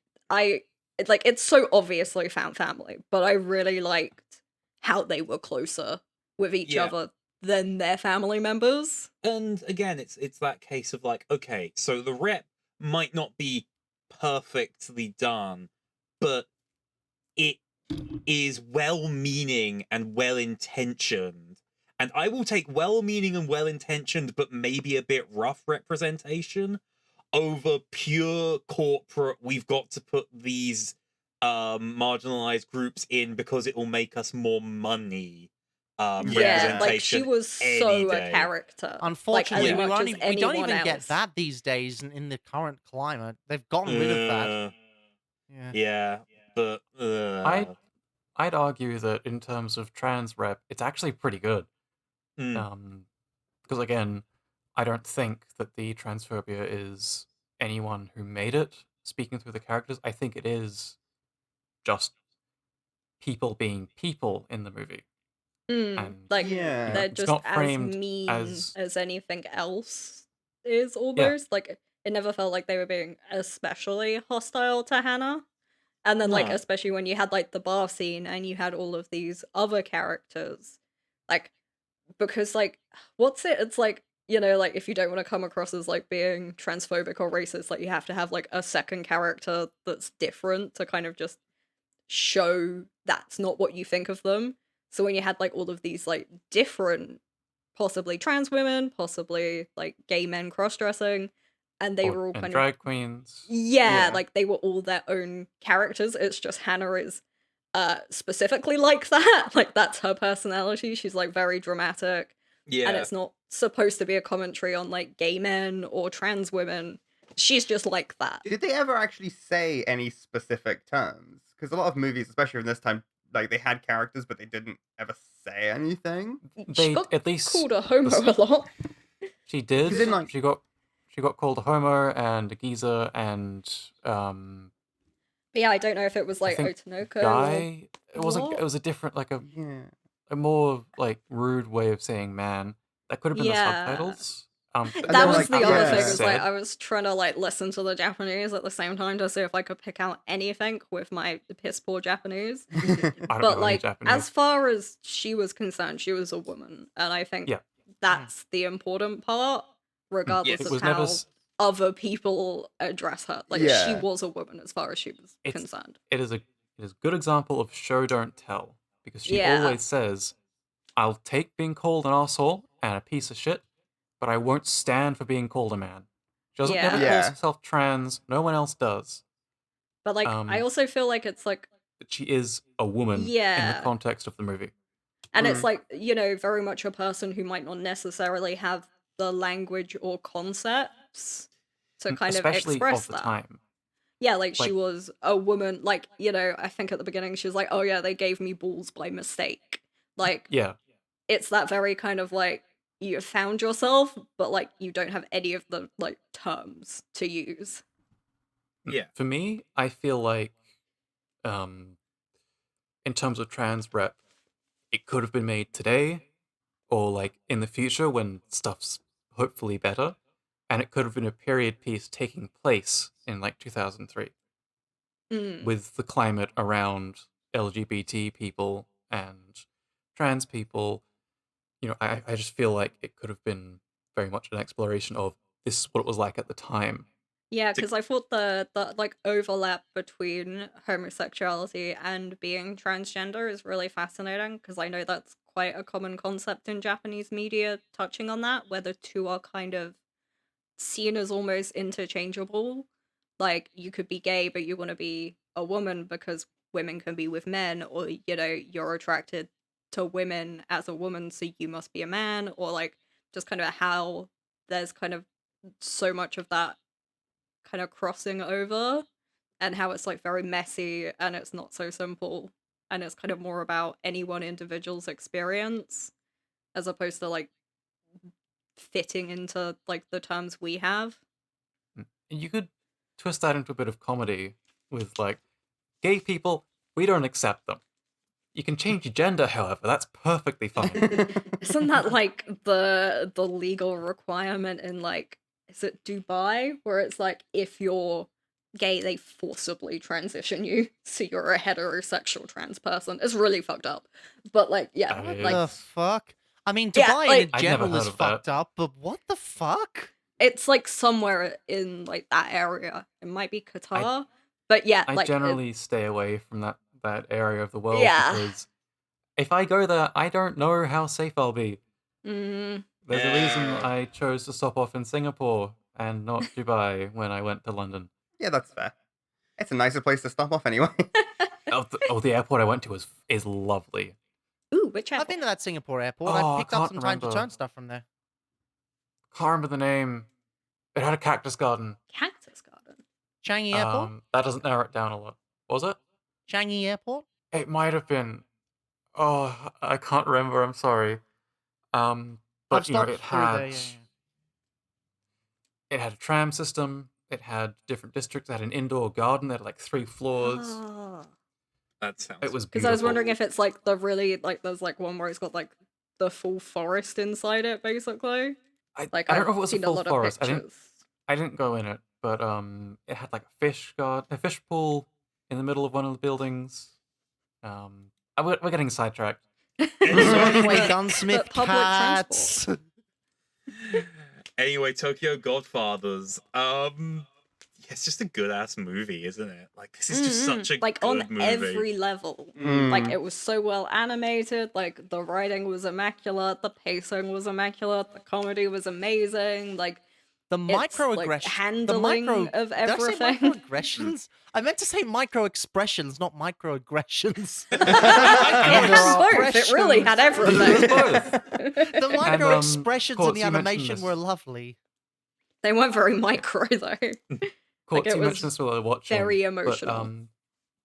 it's so obviously found family, but I really liked how they were closer with each Yeah. other than their family members. And again, it's that case of like, okay, so the rep might not be perfectly done, but it is well-meaning and well-intentioned. And I will take well-meaning and well-intentioned, but maybe a bit rough representation over pure corporate, we've got to put these marginalized groups in because it will make us more money. Yeah, like, she representation was any so a day. character. Unfortunately, like, as much as we don't anyone even get else. that these days in the current climate. They've gotten rid of that. Uh, Yeah. Yeah, but I'd argue that in terms of trans rep, it's actually pretty good. mm, Because again, I don't think that the transphobia is anyone who made it speaking through the characters. I think it is just people being people in the movie. And Like, Yeah. they're it's just not as framed mean as as anything else is almost. Like, it never felt like they were being especially hostile to Hannah. And then, like, No. especially when you had, like, the bar scene and you had all of these other characters. Like, because, like, what's it? It's like, you know, like, if you don't want to come across as, like, being transphobic or racist, like, you have to have, like, a second character that's different to kind of just show that's not what you think of them. So when you had, like, all of these, like, different, possibly trans women, possibly, like, gay men cross-dressing, and they were all and kind of... drag queens. Yeah, Yeah. like, they were all their own characters. It's just Hannah is specifically like that. Like, that's her personality. She's, like, very dramatic. And yeah, it's not supposed to be a commentary on, like, gay men or trans women. She's just like that. Did they ever actually say any specific terms? Because a lot of movies, especially from this time, like they had characters, but they didn't ever say anything. She They got at least called a homo this- a lot. she did. 'Cause in, like- She got called a homo and a geezer and But yeah, I don't know if it was, like, think Otonoko or... guy. It wasn't. what? It was a different, like Yeah. a more like rude way of saying man. That could have been Yeah. the subtitles. And That then, was like, the other yeah. thing, was, like, Said. I was trying to, like, listen to the Japanese at the same time to see if I could pick out anything with my piss poor Japanese. I don't But, know any like, Japanese. as far as she was concerned, she was a woman. And I think Yeah. that's the important part, regardless Yes. It of was how never. s- other people address her. Like, she Yeah. was a woman as far as she was It's- concerned. It is a good example of show don't tell because she Yeah. always says, "I'll take being called an asshole and a piece of shit, but I won't stand for being called a man." She doesn't never Yeah. calls herself trans. No one else does. But, like, I also feel like it's, like... But she is a woman in Yeah. the context of the movie. And it's, Mm. like, you know, very much a person who might not necessarily have the language or concepts to kind of Especially express of the that. time. Yeah, like, she Like- was a woman, like, you know, I think at the beginning she was like, oh yeah, they gave me balls by mistake. Like, Yeah. it's that very kind of, like, you found yourself, but, like, you don't have any of the, like, terms to use. Yeah. For me, I feel like, in terms of trans rep, it could have been made today, or like in the future when stuff's hopefully better, and it could have been a period piece taking place in like 2003 Mm. with the climate around LGBT people and trans people. You know, I just feel like it could have been very much an exploration of this is what it was like at the time, Yeah, To- because I thought the like overlap between homosexuality and being transgender is really fascinating because I know that's quite a common concept in Japanese media touching on that, where the two are kind of seen as almost interchangeable. Like you could be gay, but you want to be a woman because women can be with men, or you're attracted to women as a woman, so you must be a man, or like just kind of how there's kind of so much of that kind of crossing over and how it's like very messy and it's not so simple and it's kind of more about any one individual's experience as opposed to like fitting into like the terms we have. You could twist that into a bit of comedy with like gay people. We don't accept them. You can change your gender, however. That's perfectly fine. Isn't that like the legal requirement in like is it Dubai where it's like if you're gay they forcibly transition you so you're a heterosexual trans person. It's really fucked up. But like yeah, What like The fuck? I mean, Yeah, Dubai like- in I'd never general heard is of that. fucked up, but what the fuck? it's like somewhere in like that area. It might be Qatar. But yeah, I like generally stay away from that area of the world Yeah. because if I go there, I don't know how safe I'll be. mm, There's a reason Yeah. I chose to stop off in Singapore and not Dubai when I went to London. Yeah, that's fair. It's a nicer place to stop off anyway. The airport I went to is lovely. ooh, which I've airport? been to that Singapore airport. Oh, I I picked up can't some time to remember. turn stuff from there. Can't remember the name. It had a cactus garden. Cactus Garden. Changi Airport? That doesn't narrow it down a lot. Was it? Changi Airport? It might have been. Oh, I can't remember. I'm sorry. I've But you know, stopped it through had there, yeah. it had a tram system. It had different districts. It had an indoor garden. It had like 3 floors. Oh. That sounds. It was Because I was wondering beautiful. if it's like the really like there's like one where it's got like the full forest inside it, basically. Like I don't I've know if it was a seen full lot forest. of pictures. I didn't go in it, but it had like a fish pool in the middle of one of the buildings. We're getting sidetracked. Anyway, But gunsmith public cats. Anyway, Tokyo Godfathers. Yeah, it's just a good ass movie, isn't it? Like this is just such a like good on movie. every level. Like Mm. it was so well animated, like the writing was immaculate, the pacing was immaculate, the comedy was amazing, like The it's, like, microaggression. handling of Did I say everything. microaggressions? I meant to say micro expressions, not microaggressions. It there had are- both. It really had There's everything. both. The micro expressions in Courts, the you mentioned animation this. were lovely. They weren't very micro though. Courts, it you was mentioned this while we were watching. very but, emotional.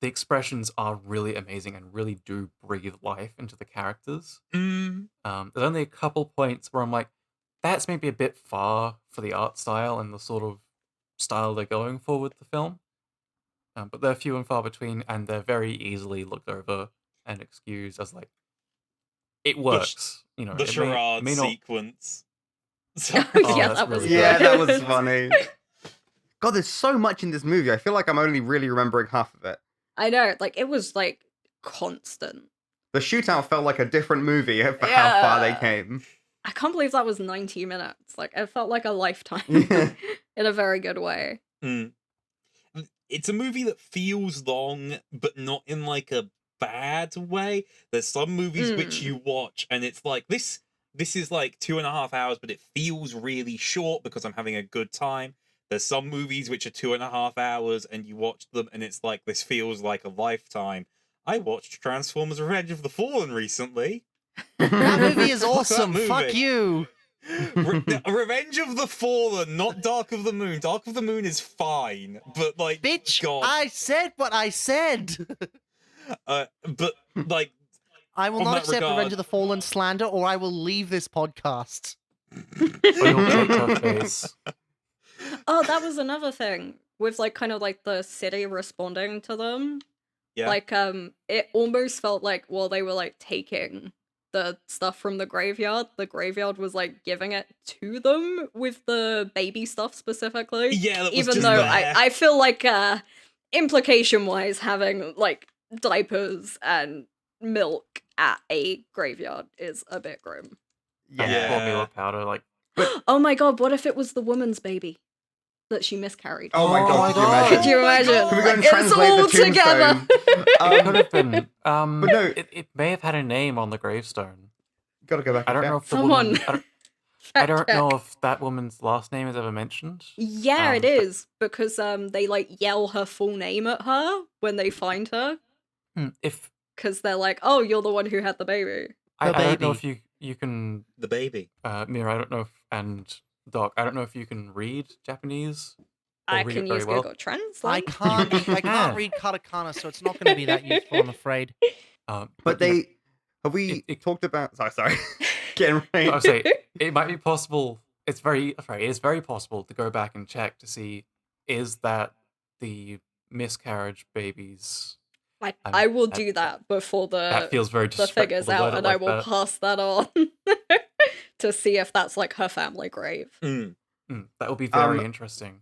the expressions are really amazing and really do breathe life into the characters. Mm, There's only a couple points where I'm like, that's maybe a bit far for the art style and the sort of style they're going for with the film. But they're few and far between, and they're very easily looked over and excused as like, it works. You know, the it charade may not. sequence. Yeah, that's that was really Yeah, good. that was funny. God, there's so much in this movie. I feel like I'm only really remembering half of it. I know, like it was like constant. The shootout felt like a different movie for how far they Yeah. came. I can't believe that was 90 minutes. Like it felt like a lifetime Yeah. in a very good way. Mm. It's a movie that feels long, but not in like a bad way. There's some movies which you watch and it's like this is like 2.5 hours, but it feels really short because I'm having a good time. There's some movies which are 2.5 hours and you watch them and it's like this feels like a lifetime. I watched Transformers Revenge of the Fallen recently. That movie is Fuck that awesome. Fuck movie. you. Revenge of the Fallen, not Dark of the Moon. Dark of the Moon is fine, but like, Bitch, God, I said what I said. but like, I will On not that accept regard- Revenge of the Fallen slander or I will leave this podcast. Or you'll take her face. Oh, that was another thing with like kind of like the city responding to them. yeah, Like it almost felt like while they were like taking the stuff from the graveyard was like giving it to them with the baby stuff specifically. yeah, that was Even just though there. I feel like implication wise having like diapers and milk at a graveyard is a bit grim. And Yeah. formula powder, like Oh my god, what if it was the woman's baby? that she miscarried. Oh my Oh god, my could you God. imagine? Could you Oh my imagine? God. Can we go and It's translate all the tombstone? together. It could have been. But no- it may have had a name on the gravestone. Gotta go back I and don't check. know if the Someone. woman. I don't know if that woman's last name is ever mentioned. Yeah, it but- is because they like yell her full name at her when they find her If because they're like, "Oh, you're the one who had the baby." I don't know baby. if you can The baby. Mira, I don't know if, and Doc, I don't know if you can read Japanese. Or I read can it very use well. Google Translate. I can't. I can. can't read katakana, so it's not going to be that useful, I'm afraid. But you know, they have we it- talked about? Sorry, getting right. I would say it might be possible. It's very possible to go back and check to see is that the miscarriage babies. I will that- do that before That feels very the disrespectful figure's to word out, it and I like will that. pass that on to see if that's like her family grave. That would be very Um, interesting.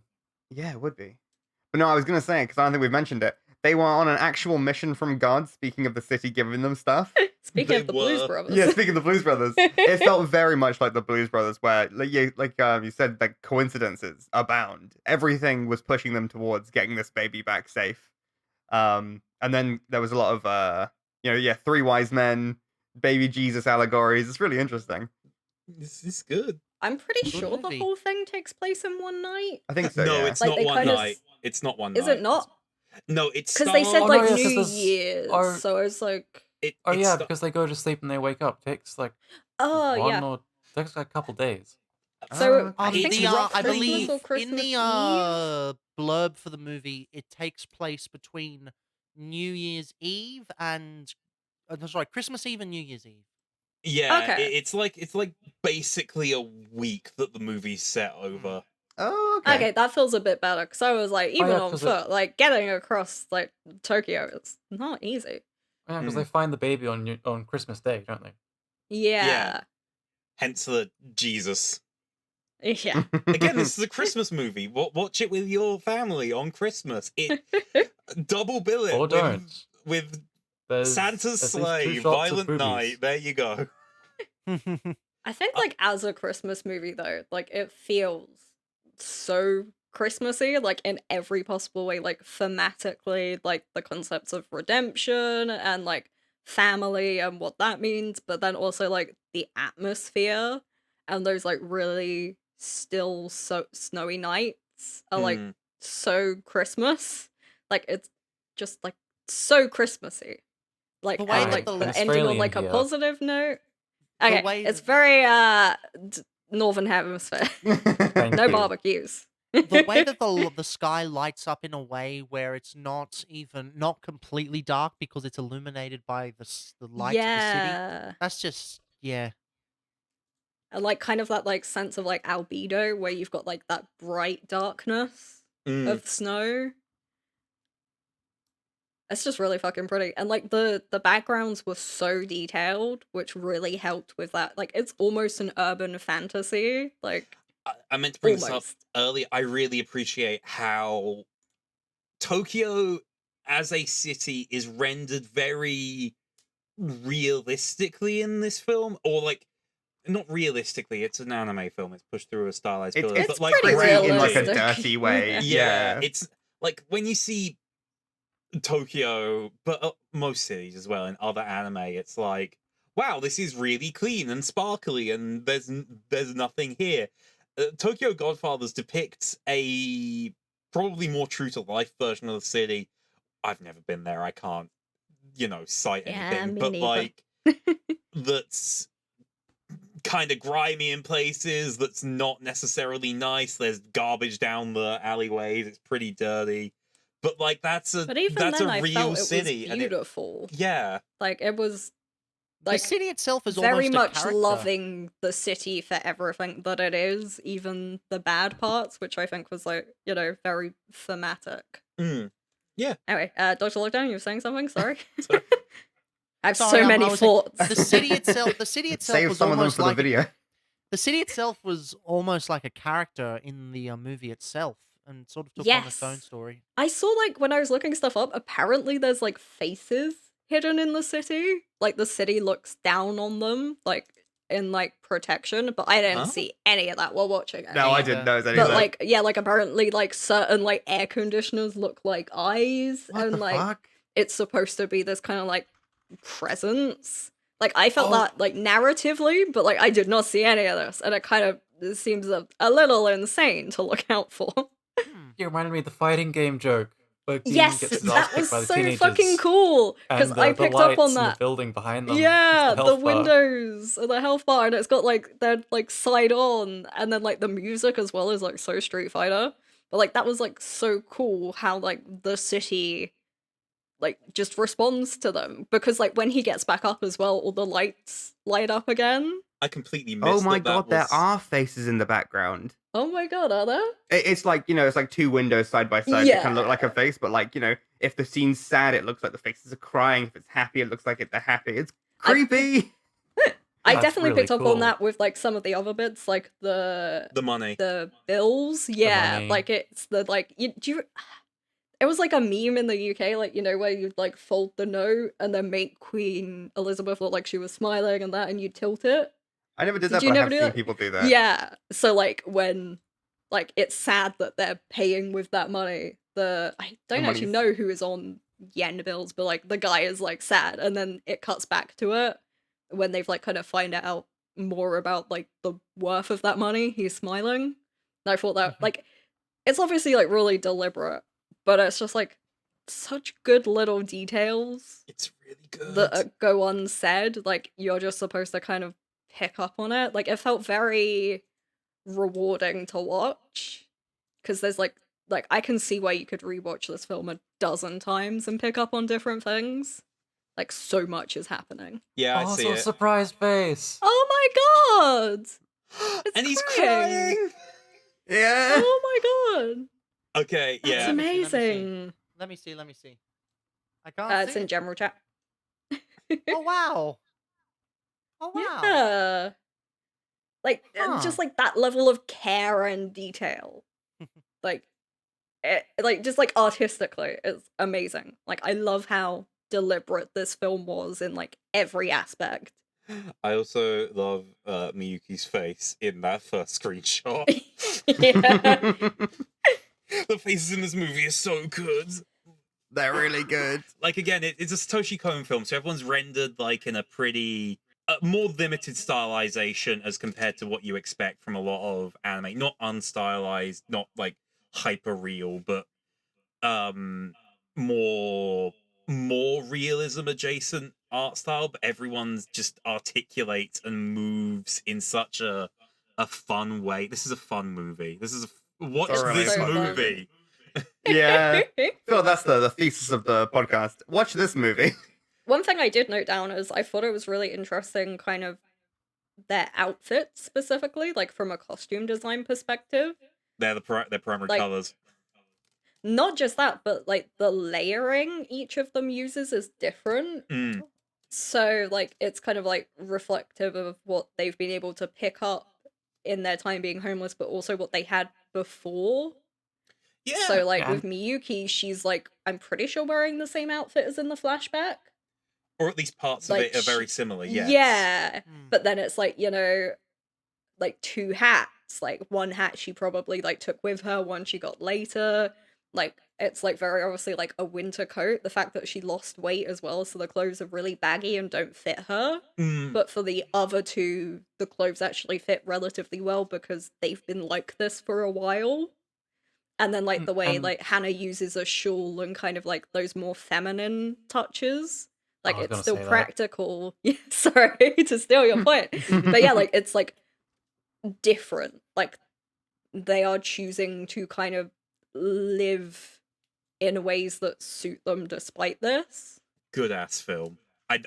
Yeah, it would be. But no, I was gonna say because I don't think we've mentioned it. They were on an actual mission from God. Speaking of the city giving them stuff. Speaking They of the Blues were. Brothers. Yeah, speaking of the Blues Brothers, it felt very much like the Blues Brothers, where you said, like coincidences abound. Everything was pushing them towards getting this baby back safe. And then there was a lot of three wise men, baby Jesus allegories. It's really interesting. This is good. I'm pretty Good sure the movie. whole thing takes place in one night. I think so. No, yeah. it's Like, not they one kind of night. It's not one night. Is it not? No, it's Because they said Oh, no, like yeah, 'cause New there's- Year's, or- so I was like, Oh yeah, because they go to sleep and they wake up. Takes like oh yeah. takes like a couple days. So Oh, I okay. think It's I roughly- Christmas believe or Christmas in the Eve. blurb for the movie, it takes place between New Year's Eve and Christmas Eve and New Year's Eve. Yeah, Okay. it's like basically a week that the movie's set over. Oh, okay. Okay, that feels a bit better because I was like, even yeah, on 'cause foot, like getting across like Tokyo, it's not easy. Yeah, because Hmm. they find the baby on Christmas Day, don't they? Yeah, Hence the Jesus. yeah. Again, this is a Christmas movie. Watch it with your family on Christmas. It double bill it Or don't. with There's Santa's at least two Sleigh, shots of Violent boobies. Night. There you go. I think like as a Christmas movie though, like it feels so Christmassy, like in every possible way, like thematically, like the concepts of redemption and like family and what that means, but then also like the atmosphere and those like really still so snowy nights are like Mm. so Christmas. Like it's just like so Christmassy. Like The way and that like the- ending on Australian like a here. positive note. The Okay, way it's that- very northern hemisphere. Thank No you. barbecues. The way that the sky lights up in a way where it's not completely dark because it's illuminated by the lights of the city. Yeah. That's just And like kind of that like sense of like albedo where you've got like that bright darkness Mm. of snow. It's just really fucking pretty. And like the backgrounds were so detailed, which really helped with that. Like it's almost an urban fantasy. Like I meant to bring this up almost. earlier. I really appreciate how Tokyo as a city is rendered very realistically in this film, or like not realistically. It's an anime film. It's pushed through a stylized It's, pillar, it's but like pretty pretty in like a realistic. dirty way. Yeah. yeah, it's like when you see Tokyo, but most cities as well in other anime, it's like, wow, this is really clean and sparkly, and there's nothing here. Tokyo Godfathers depicts a probably more true to life version of the city. I've never been there. I can't, cite Yeah, anything, me but neither. like that's kind of grimy in places. That's not necessarily nice. There's garbage down the alleyways. It's pretty dirty. But like that's a But even that's then a I real felt it city, was and it, beautiful. yeah, Like it was like the city itself is very almost a much character. loving the city for everything that it is, even the bad parts, which I think was like, very thematic. Mm. Anyway, Dr. Lockdown, you were saying something? Sorry. Sorry. I have Sorry, so I many was like, thoughts. The city itself Save was some of them almost for like the video. the city itself was almost like a character in the movie itself, and sort of took on its own Yes. story. I saw like when I was looking stuff up, apparently there's like faces hidden in the city. Like the city looks down on them. Like in like protection, but I didn't Huh? see any of that while watching it. No, I either. didn't notice any But of that. like, yeah, like apparently like certain like air conditioners look like eyes, What and the like fuck? it's supposed to be this kind of like presence. Like I felt Oh. that like narratively, but like I did not see any of this, and it seems a little insane to look out for. Hmm. You reminded me of the fighting game joke. Where Dean Yes, gets his ass that kicked was by the so teenagers, fucking cool because and I the picked up on lights in that. the building behind them. is Yeah, the health bar. windows and the health bar, and it's got like they're like side on, and then like the music as well is like so Street Fighter. But like that was like so cool how like the city like just responds to them, because like when he gets back up as well, all the lights light up again. I completely missed Oh my that god, was... there are faces in the background. Oh my god, are there? It's like, it's like two windows side by side that kind of look like a Yeah. face, but like, if the scene's sad, it looks like the faces are crying. If it's happy, it looks like they're happy. It's creepy. I That's definitely really picked up cool. on that with like some of the other bits, like the money. bills. Yeah, money. like it's the like it was like a meme in the UK, like, where you'd like fold the note and then make Queen Elizabeth look like she was smiling and that, and you tilt it. I never did Did that, you but I never have do seen that? people do that. Yeah. So like when like it's sad that they're paying with that money. I don't actually money's- know who is on yen bills, but like the guy is like sad, and then it cuts back to it when they've like kind of find out more about like the worth of that money. He's smiling. And I thought that like it's obviously like really deliberate, but it's just like such good little details It's really good. that go unsaid. Like you're just supposed to kind of pick up on it. Like it felt very rewarding to watch, because there's like I can see why you could rewatch this film a dozen times and pick up on different things. Like so much is happening. Yeah, I Oh, see so it. surprise face. Oh my god! It's And he's crying. crying. Yeah. Oh my god! Okay, That's yeah. Let me see. amazing. Let me see. I can't It's see in it. general chat. Oh wow. Oh wow. Yeah. Like just Huh. like that level of care and detail. Like like just like artistically it's amazing. Like I love how deliberate this film was in like every aspect. I also love Miyuki's face in that first screenshot. Yeah. The faces in this movie are so good. They're really good. Like again, it's a Satoshi Kon film, so everyone's rendered like in a pretty more limited stylization as compared to what you expect from a lot of anime. Not unstylized, not like hyper real, but more realism adjacent art style. But everyone's just articulates and moves in such a fun way. This is a fun movie. Watch Thoroughly this fun movie. Yeah. So that's the thesis of the podcast. Watch this movie. One thing I did note down is I thought it was really interesting, kind of their outfits specifically, like from a costume design perspective. They're their primary Like- colors. Not just that, but like the layering each of them uses is different. Mm. So like it's kind of like reflective of what they've been able to pick up in their time being homeless, but also what they had before. Yeah. So like Yeah. with Miyuki, she's like, I'm pretty sure wearing the same outfit as in the flashback. Or at least parts Like, of it are very similar. Yes. Yeah. Hmm. But then it's like, like two hats. Like one hat she probably like took with her, one she got later. Like it's like very obviously like a winter coat. The fact that she lost weight as well, so the clothes are really baggy and don't fit her. Mm. But for the other two, the clothes actually fit relatively well because they've been like this for a while. And then like the way And- like Hannah uses a shawl and kind of like those more feminine touches. Like I was it's gonna still say that. practical. Yeah, sorry to steal your point. But yeah, like it's like different. Like they are choosing to kind of live in ways that suit them despite this. Good ass film. I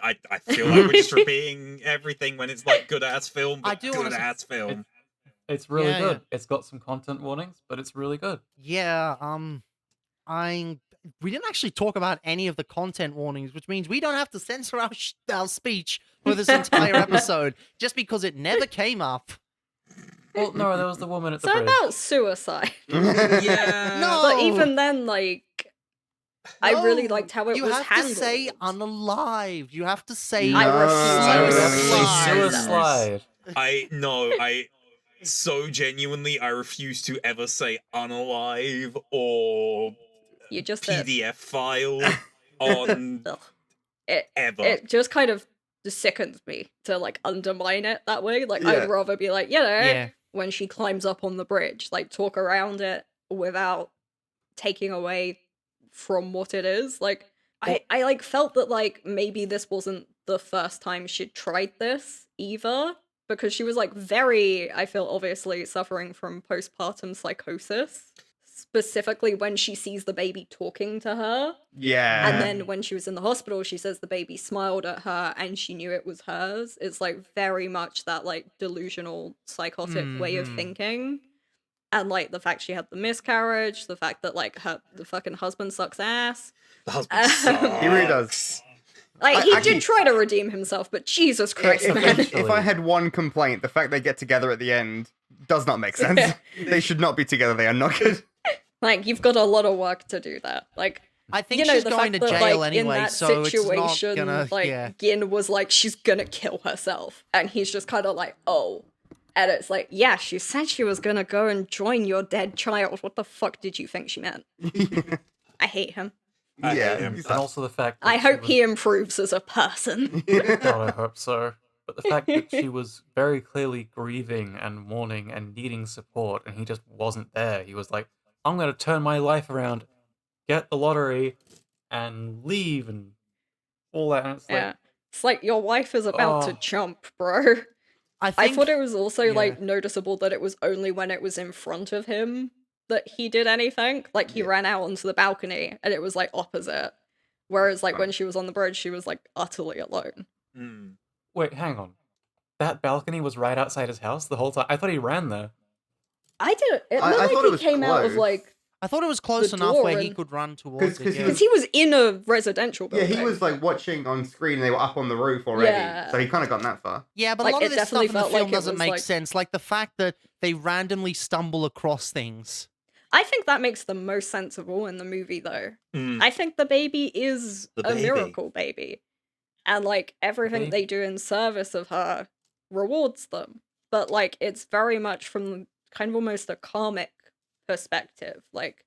feel like we're just repeating everything when it's like good ass film, I but do wanna good say- ass film. It's really Yeah, good. yeah. It's got some content warnings, but it's really good. Yeah, we didn't actually talk about any of the content warnings, which means we don't have to censor our speech for this entire episode just because it never came up. Well, no, there was the woman at the So bridge. about suicide. Yeah. No. But even then, like I really No, liked how it you was have handled. to say unalived. You have to say I refuse No. to I say refuse to Sewer that. slide. I so genuinely I refuse to ever say unalive or You just did. PDF file on Ugh. ever. It just kind of sickens me to like undermine it that way. Like Yeah. I'd rather be like, Yeah. when she climbs up on the bridge, like talk around it without taking away from what it is. Like I like felt that like maybe this wasn't the first time she'd tried this either. Because she was like very, I feel obviously suffering from postpartum psychosis. Specifically when she sees the baby talking to her. Yeah. And then when she was in the hospital, she says the baby smiled at her and she knew it was hers. It's like very much that like delusional psychotic way of Mhm. thinking. And like the fact she had the miscarriage, the fact that like the fucking husband sucks ass. The husband sucks. He really does. Like I he actually- did try to redeem himself, but Jesus Christ, if, man. if I had one complaint, the fact they get together at the end does not make sense. Yeah. They should not be together. They are not good. Like you've got a lot of work to do that. Like I think you know, she's the going to fact that, jail like, in anyway, that so it's situation, not gonna. like Yeah. Gin was like, she's gonna kill herself, and he's just kind of like, oh, and it's like, yeah, she said she was gonna go and join your dead child. What the fuck did you think she meant? I hate him. I hate Yeah. him. he's And also the fact that I hope was, he improves as a person. God, I hope so. But the fact that she was very clearly grieving and mourning and needing support, and he just wasn't there. He was like, I'm going to turn my life around, get the lottery, and leave, and all that. And it's Yeah, like, it's like your wife is about to Oh. jump, bro. I I think. thought it was also yeah. like noticeable that it was only when it was in front of him that he did anything. Like he Yeah. ran out onto the balcony and it was like opposite. Whereas like when Right. she was on the bridge, she was like utterly alone. Mm. wait, hang on. That balcony was right outside his house the whole time? I thought he ran there. I did. It I looked thought like it he was came out of close. like I thought it was close the enough door where he and- could run towards 'cause it. he Yeah. because he was in a residential Yeah, building. he was like watching on screen and they were up on the roof already. Yeah. So he kind of gotten that far. Yeah, but Like, a lot it of this stuff definitely in the felt film like it doesn't was, make like- sense. Like the fact that they randomly stumble across things. I think that makes the most sense of all in the movie, though. Mm. I think the baby is The a baby. miracle baby, and like everything Baby. they do in service of her rewards them. But like it's very much from kind of almost a karmic perspective. Like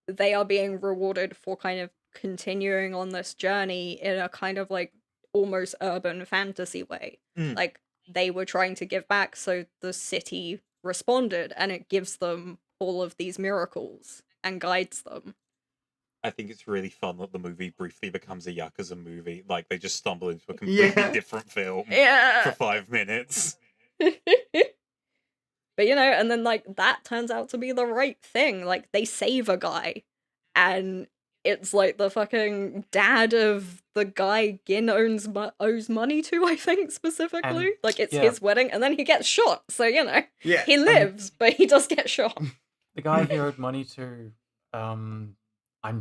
they are being rewarded for kind of continuing on this journey in a kind of like almost urban fantasy way. Mm. Like they were trying to give back, so the city responded, and it gives them all of these miracles and guides them. I think it's really fun that the movie briefly becomes a Yakuza movie. Like they just stumble into a completely Yeah. different film for Yeah. 5 minutes. But you know, and then like that turns out to be the right thing. Like they save a guy, and it's like the fucking dad of the guy Gin owes money to, I think specifically. And- like it's yeah. his wedding, and then he gets shot. So you know Yeah. he lives, but he does get shot. The guy he owed money to, I'm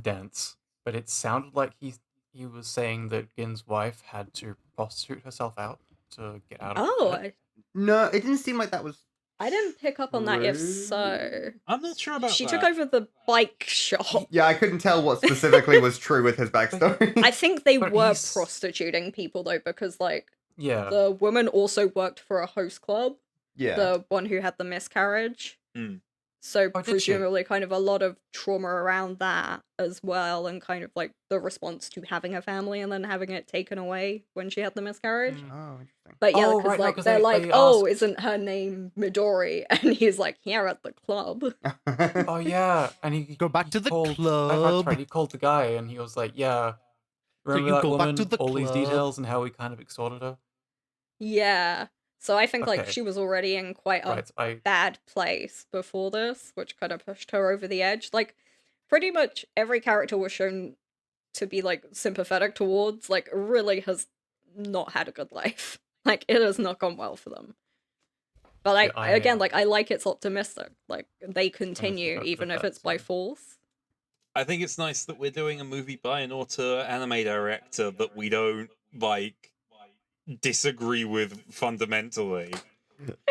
dense, but it sounded like he was saying that Gin's wife had to prostitute herself out to get out of Oh, debt. No, it didn't seem like that was. I didn't pick up on that. If Rude. so, I'm not sure about she that. took over the bike shop. Yeah, I couldn't tell what specifically was true with his backstory. I think they But were he's- prostituting people though, because like Yeah. the woman also worked for a host club, yeah. the one who had the miscarriage. Mm. So Oh, did she? presumably kind of a lot of trauma around that as well, and kind of like the response to having a family and then having it taken away when she had the miscarriage. Mm. Oh, interesting. But yeah, Oh, because right, no, like 'cause they're they like, oh, asked- isn't her name Midori? And he's like, here at the club. Oh yeah, and he Go back to the called, That's club. right. He called the guy, and he was like, "Yeah, remember you that go back woman? to the all these club." details and how we kind of extorted her." Yeah. So I think like Okay. she was already in quite a Right. I bad place before this, which kind of pushed her over the edge. Like, pretty much every character was shown to be like sympathetic towards, like, really has not had a good life. Like, it has not gone well for them. But Yeah, I- again, like, I like it's optimistic. Like, they continue hope even that if it's that's, by force. I think it's nice that we're doing a movie by an auteur anime director that we don't like disagree with fundamentally.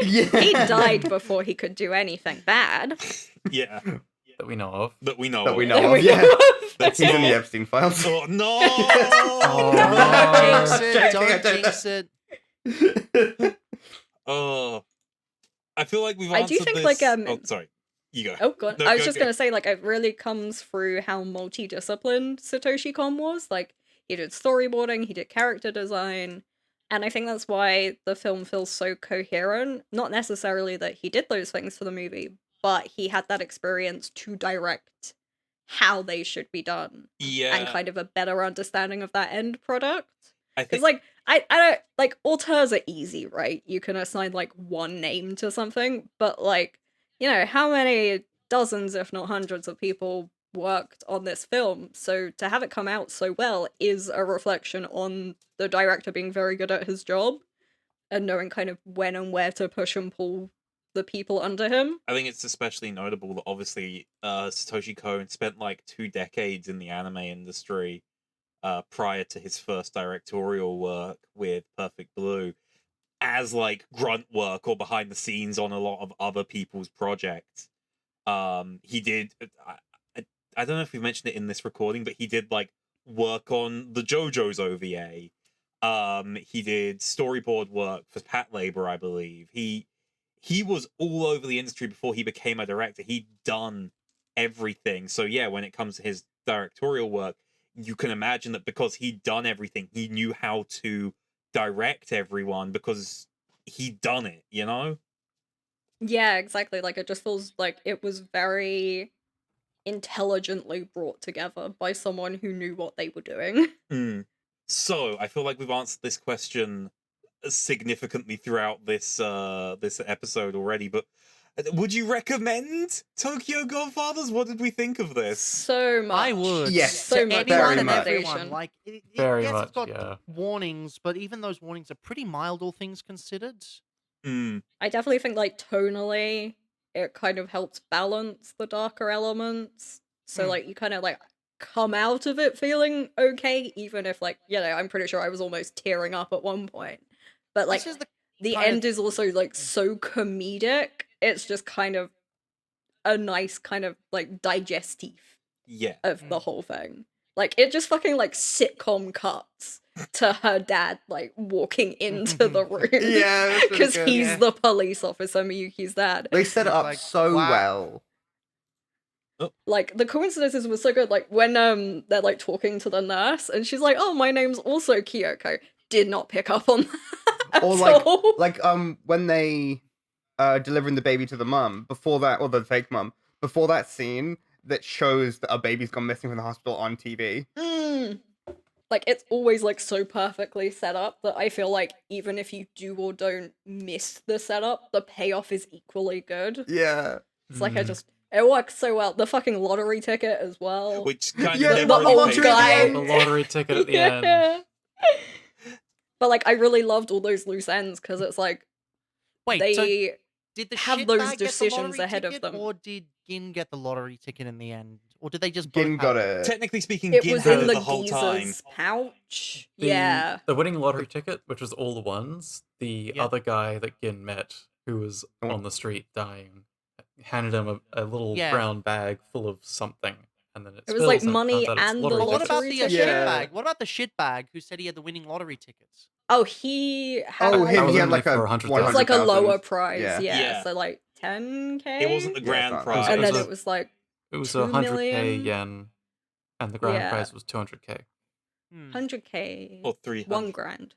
Yeah. He died before he could do anything bad. Yeah, that we know of. that we know. That we of. know There of, we yeah. go. That's He's in the all. Epstein files. Oh, no! Oh, Don't no. jinx it. Joking, Don't jinx it. Oh, I feel like we've I do answered think, this. like, Oh, sorry. You go. Oh, God. No, I was go, just go. gonna say, like, it really comes through how multidisciplined Satoshi Kon was. Like, he did storyboarding, he did character design, and I think that's why the film feels so coherent. Not necessarily that he did those things for the movie, but he had that experience to direct how they should be done Yeah. and kind of a better understanding of that end product. I Because, think. like, I don't, like, auteurs are easy, right? You can assign, like, one name to something, but, like, you know, how many dozens, if not hundreds of people worked on this film? So to have it come out so well is a reflection on the director being very good at his job and knowing kind of when and where to push and pull the people under him. I think it's especially notable that obviously Satoshi Kon spent like 2 decades in the anime industry prior to his first directorial work with Perfect Blue as like grunt work or behind the scenes on a lot of other people's projects. He did I don't know if we mentioned it in this recording, but he did like work on the JoJo's OVA. He did storyboard work for Pat Labor, I believe. He was all over the industry before he became a director. He'd done everything. So yeah, when it comes to his directorial work, you can imagine that because he'd done everything, he knew how to direct everyone because he'd done it, you know? Yeah, exactly. Like, it just feels like it was very intelligently brought together by someone who knew what they were doing. So I feel like we've answered this question significantly throughout this this episode already, but would you recommend Tokyo Godfathers? What did we think of this? So much. I would. Yes, So To much anyone very and much. everyone. Like, Very yes, much, it's got yeah. warnings, but even those warnings are pretty mild, all things considered. I definitely think, like, tonally, it kind of helps balance the darker elements. So, Mm. like, you kind of, like, come out of it feeling okay, even if, like, you know, I'm pretty sure I was almost tearing up at one point. But, like, This is the kind of- end is also, like, so comedic. It's just kind of a nice kind of, like, digestive Yeah. of the whole thing. Like, it just fucking, like, sitcom cuts to her dad, like, walking into the room. Yeah, that's really Because good. he's Yeah. the police officer, Miyuki's dad. They set it It's up like, so wow. well. Like, the coincidences were so good. Like, when they're, like, talking to the nurse, and she's like, oh, my name's also Kyoko. Did not pick up on that Or at all. like when they delivering the baby to the mum before that, or the fake mum before that scene that shows that a baby's gone missing from the hospital on TV. Like, it's always, like, so perfectly set up that I feel like even if you do or don't miss the setup, the payoff is equally good. Yeah. It's like, it works so well. The fucking lottery ticket as well. Which kind Yeah, of the never really old paid guy. off. The lottery ticket at the end. Yeah. But, like, I really loved all those loose ends, because it's like, Wait, they... so did the have shitbag those get the decisions lottery ahead of ticket, them. or did Gin get the lottery ticket in the end, or did they just Gin both got have it. Technically speaking, It Gin was had in it the the whole time. geezer's pouch. The, Yeah. The winning lottery ticket, which was all the ones, the Yeah. other guy that Gin met, who was Oh. on the street dying, handed him a little Yeah. brown bag full of something, and then it It was like spills, and it money turns out it's and the lottery But what tickets. about lottery the ticket? Yeah. shitbag? What about the shitbag who said he had the winning lottery tickets? Oh, he had Oh, like, him. was He had only like a for 100,000. it was like a 100,000. lower prize. Yeah. Yeah. So like 10K. It wasn't the Yeah, grand it's not- prize. And then was it was like It was 2 100k million? yen, and the grand Yeah. prize was 200k. 100K. Or 300. 1 grand.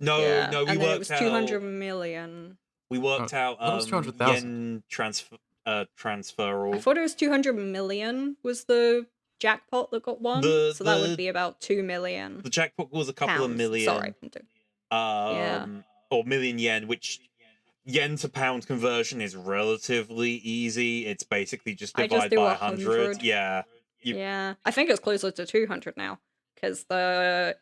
No, Yeah. no, we and then it worked was out. 200 million. We worked out what was 200,000? yen transferal. I thought it was 200 million was the jackpot that got won. The- so that the- would be about 2 million. The jackpot was a couple of pounds. million. Sorry. Or million yen, which yen to pound conversion is relatively easy. It's basically just I just divide do by 100. 100. Yeah. Yeah. I think it's closer to 200 now. Because the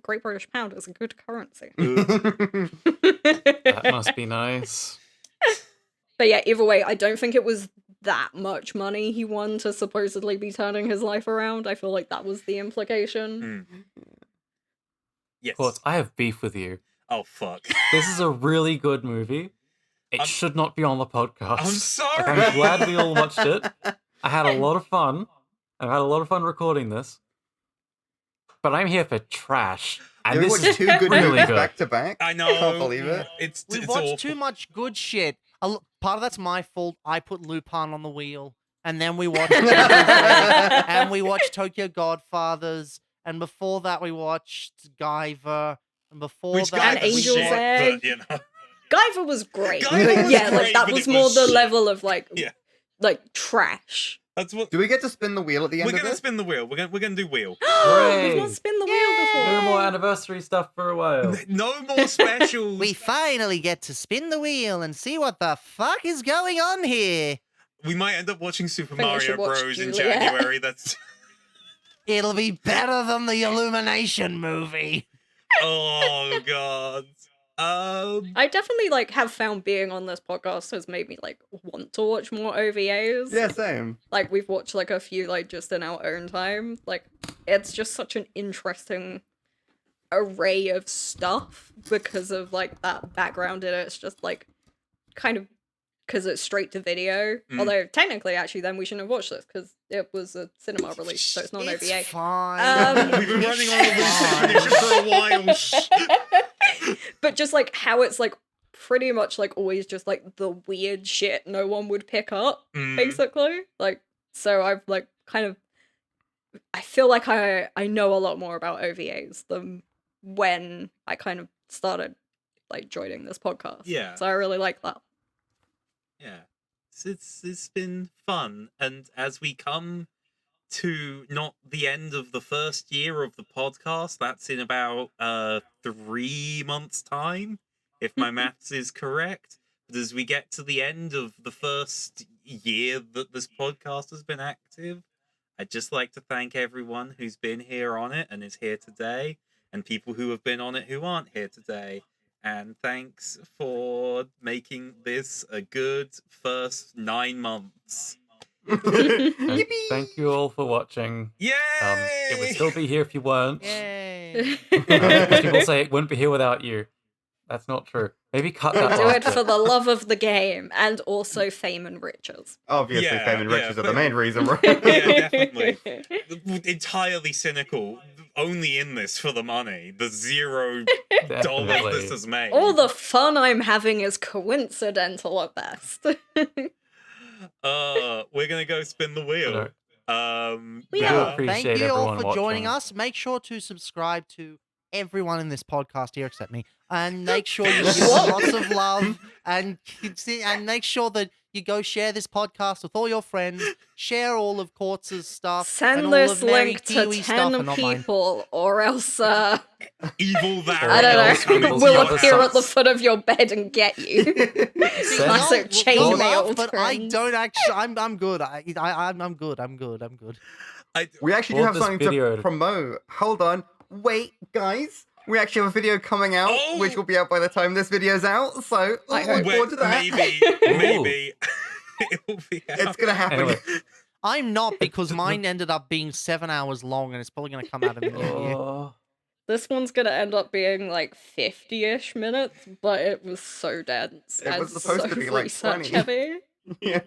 Great British Pound is a good currency. That must be nice. But yeah, either way, I don't think it was that much money he won to supposedly be turning his life around. I feel like that was the implication. Yes. Court, I have beef with you. Oh, fuck. This is a really good movie. It I'm- should not be on the podcast. I'm sorry. Like, I'm glad we all watched it. I had a lot of fun. I've had a lot of fun recording this. But I'm here for trash. And we this watched is two good really movies good. back to back. I know. Can't believe it. It's We it's watched awful. too much good shit. Part of that's my fault. I put Lupin on the wheel, and then we watched and we watched Tokyo Godfathers, and before that we watched Guyver, and before Which that And guy was Angel's shit, Egg. but, you know. Guyver was great. Guyver was yeah, great, like that but was it more was the shit. level of like Yeah. trash. That's what Do we get to spin the wheel at the end we're of gonna it? spin the wheel. We're gonna do wheel. We've Hooray. not spin the wheel before. No more anniversary stuff for a while. No more specials. we finally get to spin the wheel and see what the fuck is going on here. We might end up watching Super think we should Mario watch Bros in Juliet. January. That's It'll be better than the Illumination movie. oh god. I definitely have found being on this podcast has made me want to watch more OVAs. Yeah, same. Like we've watched a few just in our own time. It's just such an interesting array of stuff because of that background in it. It's just kind of because it's straight to video. Although technically, actually, then we shouldn't have watched this because it was a cinema release, so it's not an OVA. It's fine. We've been running on the release definition for a while. But just how it's pretty much always just the weird shit no one would pick up, basically. So I've kind of I feel like I know a lot more about OVAs than when I kind of started joining this podcast. Yeah. So I really like that. Yeah. It's been fun, and as we come to not the end of the first year of the podcast, that's in about 3 months' time, if my maths is correct. But as we get to the end of the first year that this podcast has been active, I'd just like to thank everyone who's been here on it and is here today, and people who have been on it who aren't here today. And thanks for making this a good first 9 months. And thank you all for watching. Yay! It would still be here if you weren't. Yay. Because people say it wouldn't be here without you. That's not true. Maybe cut that Do last it bit. for the love of the game and also fame and riches. Obviously, Yeah, fame and yeah, riches are but- the main reason, right? Yeah, definitely. Entirely cynical. Only in this for the money. The $0 Definitely. this has made. All the fun I'm having is coincidental at best. We're gonna go spin the wheel. We do are. appreciate Thank you all everyone for joining watching. us. Make sure to subscribe to everyone in this podcast here except me, and make sure you give us lots of love, and make sure that you go share this podcast with all your friends. Share all of Quartz's stuff. and Send all this of link to MerriKiwi stuff, 10 and not mine. people, or else, Evil I Varys don't coming know, to we'll your appear at house. the foot of your bed and get you. Classic Don't chainmail laugh, but I trends. don't actually. I'm good. I'm good. I'm good. I'm good. We actually do Pause have this something video to promote. Hold on. Wait, guys. We actually have a video coming out, Oh! which will be out by the time this video's out. So, I look hope. forward to that. Maybe. It will be out. It's going to happen. Anyway. I'm not, because mine ended up being 7 hours long, and it's probably going to come out in the new year. Oh. This one's gonna end up being 50-ish minutes, but it was so dense It and was supposed so to be, like, research 20. heavy. Yeah.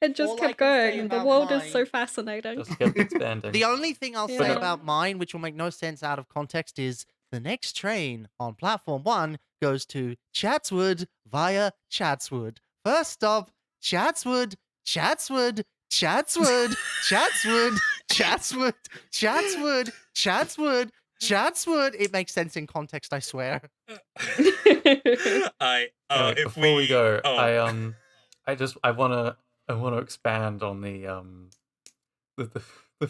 It just All I kept can say going. The about world is mine- so fascinating. Just kept expanding. The only thing I'll say Yeah. about mine, which will make no sense out of context, is the next train on platform 1 goes to Chatswood via Chatswood. First stop, Chatswood, Chatswood, Chatswood, Chatswood, Chatswood, Chatswood, Chatswood, Chatswood. It makes sense in context, I swear. Anyway, if Before we go, oh. I wanna expand on the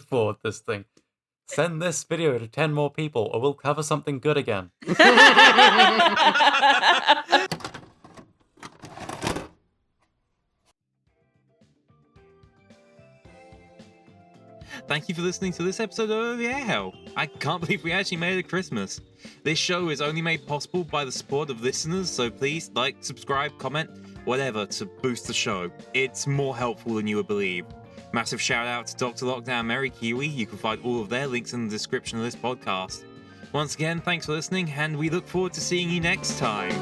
forward this thing. Send this video to 10 more people, or we'll cover something good again. Thank you for listening to this episode of OVA Hell. I can't believe we actually made it Christmas. This show is only made possible by the support of listeners, so please like, subscribe, comment, whatever to boost the show. It's more helpful than you would believe. Massive shout out to DrLockdown, MerriKiwi. You can find all of their links in the description of this podcast. Once again, thanks for listening, and we look forward to seeing you next time.